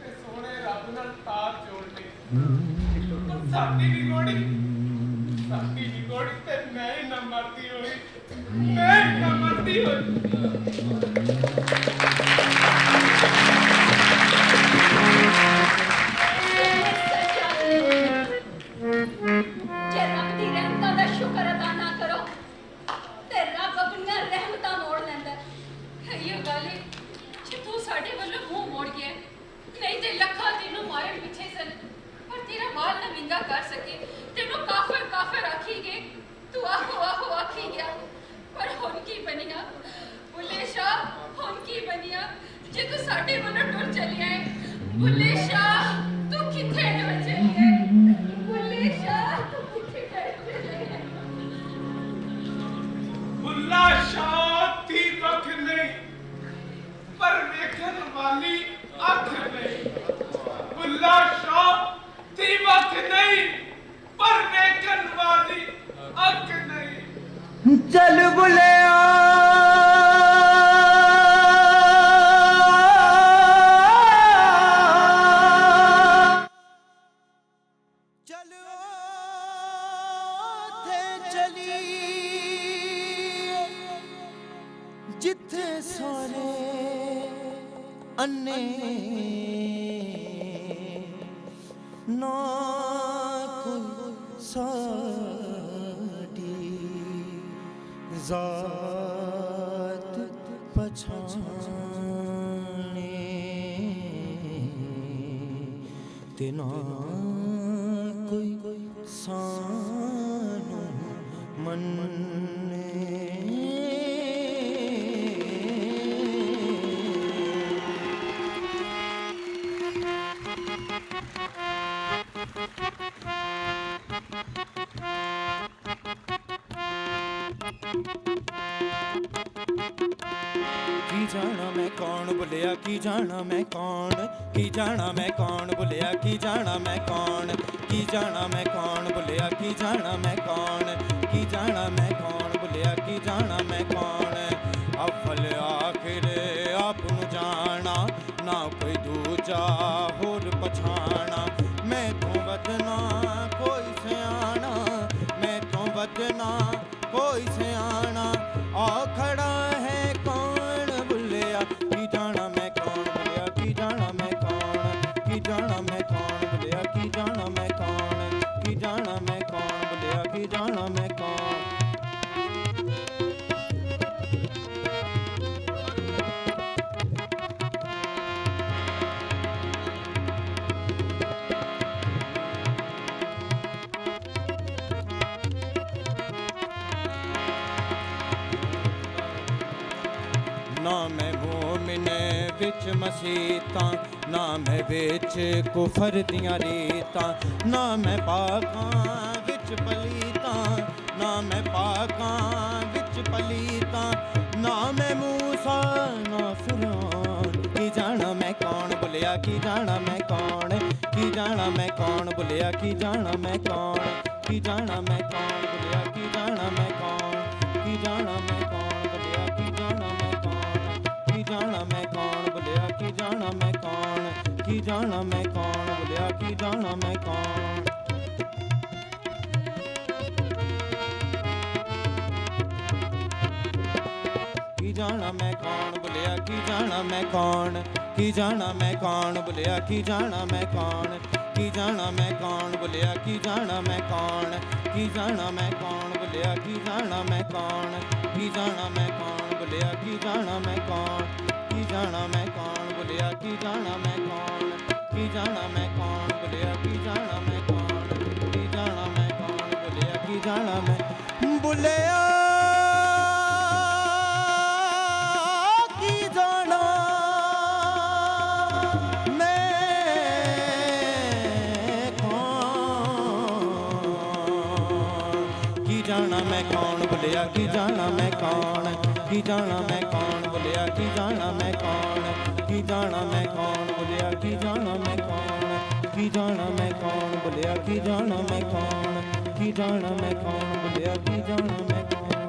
ਤੇ ਸੋਹਣੇ ਰੱਬ ਨਾਲ ਤਾਰ ਜੋੜ ਲਈ, ਪਰ ਸਾਡੀ ਨਿਗੋੜੀ ਤੇ ਮੈਂ ਹੀ ਨਾ ਮਰਦੀ ਹੋਈ। ਜੇ ਰੱਬ ਦੀ ਰਹਿਮਤਾਂ ਦਾ ਸ਼ੁਕਰ ਅਦਾ ਨਾ ਕਰੋ ਤੇ ਰੱਬ ਆਪਣੀਆਂ ਰਹਿਮਤਾਂ ਮੋੜ ਲੈਂਦਾ ਹੈ। ਇਹ ਗੱਲ ਹੈ ਜੇ ਤੂੰ ਸਾਡੇ ਵੱਲੋਂ ਮੂੰਹ ਮੋੜ ਗਿਆ, ਨਹੀਂ ਤੇ ਲੱਖਾਂ ਤੈਨੂੰ ਮਾਰਨ ਪਿੱਛੇ ਸਨ, ਪਰ ਤੇਰਾ ਮਾਲ ਨਾ ਵਿੰਗਾ ਕਰ ਸਕੇ। ਤੈਨੂੰ ਕਾਫਰ ਕਾਫਰ ਆਖੀ ਗਏ, ਤੂੰ ਆਹੋ ਆਹੋ ਆਖੀ ਗਿਆ। ਪਰ ਹੁਣ ਕੀ ਬਣਿਆ ਬੁੱਲੇ ਸ਼ਾਹ, ਹੁਣ ਕੀ ਬਣਿਆ ਜੇ ਤੂੰ ਸਾਡੇ ਵੱਲੋਂ ਟੁਰ ਚੱਲਿਆ ਹੈ। ਬੁੱਲੇ ਸ਼ਾਹ ਤੂੰ ਕਿੱਥੇ ਟੁਰ ਚੱਲਿਆ ਹੈ। ਬੁੱਲੇ ਸ਼ਾਹ ਤੂੰ ਕਿੱਥੇ ਟੁਰ ਚੱਲਿਆ ਹੈ। ਬੁੱਲਾ ਸ਼ਾਹ ਦੀ ਅੱਖ ਨਹੀਂ, ਪਰ ਵੇਖਣ ਵਾਲੀ ਅੱਖ ਨਹੀਂ। ਬੁੱਲਾ ਸ਼ਾਹ ਦੀ ਅੱਖ ਨਹੀਂ, ਪਰ ਵੇਖਣ ਵਾਲੀ ਅੱਖ ਨਹੀਂ। ਚੱਲ ਬੁਲਿਆ ਜਿੱਥੇ ਸਾਰੇ ਅੰਨੇ ਨਾ ਕੋਈ ਸਾਡੀ ਜ਼ਾਤ ਪਛਾਣੇ ਤੇ ਨਾ ਕੋਈ ਸਾਨੂੰ ਮੰਨੇ। ਕੀ ਜਾਣਾ ਮੈਂ ਕੌਣ ਭੁੱਲਿਆ ਕੀ ਜਾਣਾ ਮੈਂ ਕੌਣ ਕੀ ਜਾਣਾ ਮੈਂ ਕੌਣ ਭੁੱਲਿਆ ਕੀ ਜਾਣਾ ਮੈਂ ਕੌਣ ਕੀ ਜਾਣਾ ਮੈਂ ਕੌਣ ਭੁੱਲਿਆ ਕੀ ਜਾਣਾ ਮੈਂ ਕੌਣ ਕੀ ਜਾਣਾ ਮੈਂ ਕੌਣ ਭੁੱਲਿਆ ਕੀ ਜਾਣਾ ਮੈਂ ਕੌਣ ਅਫਲ ਆਖਿਰ ਆਪ ਨੂੰ ਜਾਣਾ ਨਾ ਕੋਈ ਦੂਜਾ ਹੋਰ ਪਛਾਣਾ ਮੈਥੋਂ ਵਧਣਾ ਕੋਈ ਸਿਆਣਾ ਮੈਥੋਂ ਵਧਣਾ ਕੋਈ ਸਿਆਣਾ ਆ ਖੜਾ ਹੈ ਕੌਣ ਭੁੱਲਿਆ ਕੀ ਜਾਣਾ ਮੈਂ ਕੌਣ ਭੁੱਲਿਆ ਕੀ ਜਾਣਾ ਮੈਂ ਕੌਣ ਕੀ ਜਾਣਾ ਮੈਂ ਕੌਣ ਭੁੱਲਿਆ ਕੀ ਜਾਣਾ ਮੈਂ ਕੌਣ ਕੀ ਜਾਣਾ ਮੈਂ ਕੌਣ ਭੁੱਲਿਆ ਕੀ ਜਾਣਾ ਮੈਂ ਕੌਣ ਨਾ ਮੈਂ ਮੋਮਿਨ ਵਿੱਚ ਮਸੀਤਾਂ ਨਾ ਮੈਂ ਵਿੱਚ ਕੁਫਰ ਦੀਆਂ ਰੀਤਾਂ ਨਾ ਮੈਂ ਪਾਕਾਂ ਵਿੱਚ ਪਲੀਤਾਂ ਨਾ ਮੈਂ ਪਾਕਾਂ ਵਿੱਚ ਪਲੀਤਾਂ ਨਾ ਮੈਂ ਮੂਸਾ ਨਾ ਫਿਰੌਨ ਕੀ ਜਾਣਾ ਮੈਂ ਕੌਣ ਭੁੱਲਿਆ ਕੀ ਜਾਣਾ ਮੈਂ ਕੌਣ ਕੀ ਜਾਣਾ ਮੈਂ ਕੌਣ ਭੁੱਲਿਆ ਕੀ ਜਾਣਾ ਮੈਂ ਕੌਣ ਕੀ ਜਾਣਾ ਮੈਂ ਕੌਣ ਭੁੱਲਿਆ ਕੀ ਜਾਣਾ ਮੈਂ ਕੌਣ ਕੀ ਜਾਣਾ ਮੈਂ ਕੌਣ ਭੁੱਲਿਆ ਕੀ ਜਾਣਾ ਮੈਂ ਕੀ ਜਾਣਾ ਮੈਂ ਕੌਣ ਭੁੱਲਿਆ ਕੀ ਜਾਣਾ ਮੈਂ ਕੌਣ ਕੀ ਜਾਣਾ ਮੈਂ ਕੌਣ ਭੁੱਲਿਆ ਕੀ ਜਾਣਾ ਮੈਂ ਕੌਣ ਕੀ ਜਾਣਾ ਮੈਂ ਕੌਣ ਭੁੱਲਿਆ ਕੀ ਜਾਣਾ ਮੈਂ ਕੌਣ ਕੀ ਜਾਣਾ ਮੈਂ ਕੌਣ ਭੁੱਲਿਆ ਕੀ ਜਾਣਾ ਮੈਂ ਕੌਣ ਕੀ ਜਾਣਾ ਮੈਂ ਕੌਣ ਭੁੱਲਿਆ ਕੀ ਜਾਣਾ ਮੈਂ ਕੌਣ ਕੀ ਜਾਣਾ ਮੈਂ ਕੌਣ ਭੁੱਲਿਆ ਕੀ ਜਾਣਾ ਮੈਂ ਕੌਣ ਕੀ ਜਾਣਾ ਮੈਂ ਕੌਣ ਭੁੱਲਿਆ ਕੀ ਜਾਣਾ ਮੈਂ ਕੌਣ ਕੀ ਜਾਣਾ ਮੈਂ ਕੌਣ ਭੁੱਲਿਆ ਕੀ ਜਾਣਾ ਮੈਂ ਕੌਣ ਕੀ ਜਾਣਾ ਮੈਂ ਕੌਣ ਭੁੱਲਿਆ ਕੀ ਜਾਣਾ ਮੈਂ ਕੌਣ ਕੀ ਜਾਣਾ ਮੈਂ ਕੌਣ ਭੁੱਲਿਆ ਕੀ ਜਾਣਾ ਮੈਂ ਭੁੱਲਿਆ ਕੀ ਜਾਣਾ ਮੈਂ ਕੌਣ ਕੀ ਜਾਣਾ ਮੈਂ ਕੌਣ ਭੁੱਲਿਆ ਕੀ ਜਾਣਾ ਮੈਂ ਕੌਣ ਕੀ ਜਾਣਾ ਮੈਂ ਕੌਣ ਭੁੱਲਿਆ ਕੀ ਜਾਣਾ ਮੈਂ ਕੌਣ ਕੀ ਜਾਣਾ ਮੈਂ ਕੌਣ ਭੁੱਲਿਆ ਕੀ ਜਾਣਾ ਮੈਂ ਕੌਣ ਕੀ ਜਾਣਾ ਮੈਂ ਕੌਣ ਭੁੱਲਿਆ ਕੀ ਜਾਣਾ ਮੈਂ ਕੌਣ ਕੀ ਜਾਣਾ ਮੈਂ ਕੌਣ ਭੁੱਲਿਆ ਕੀ ਜਾਣਾ ਮੈਂ ਕੌਣ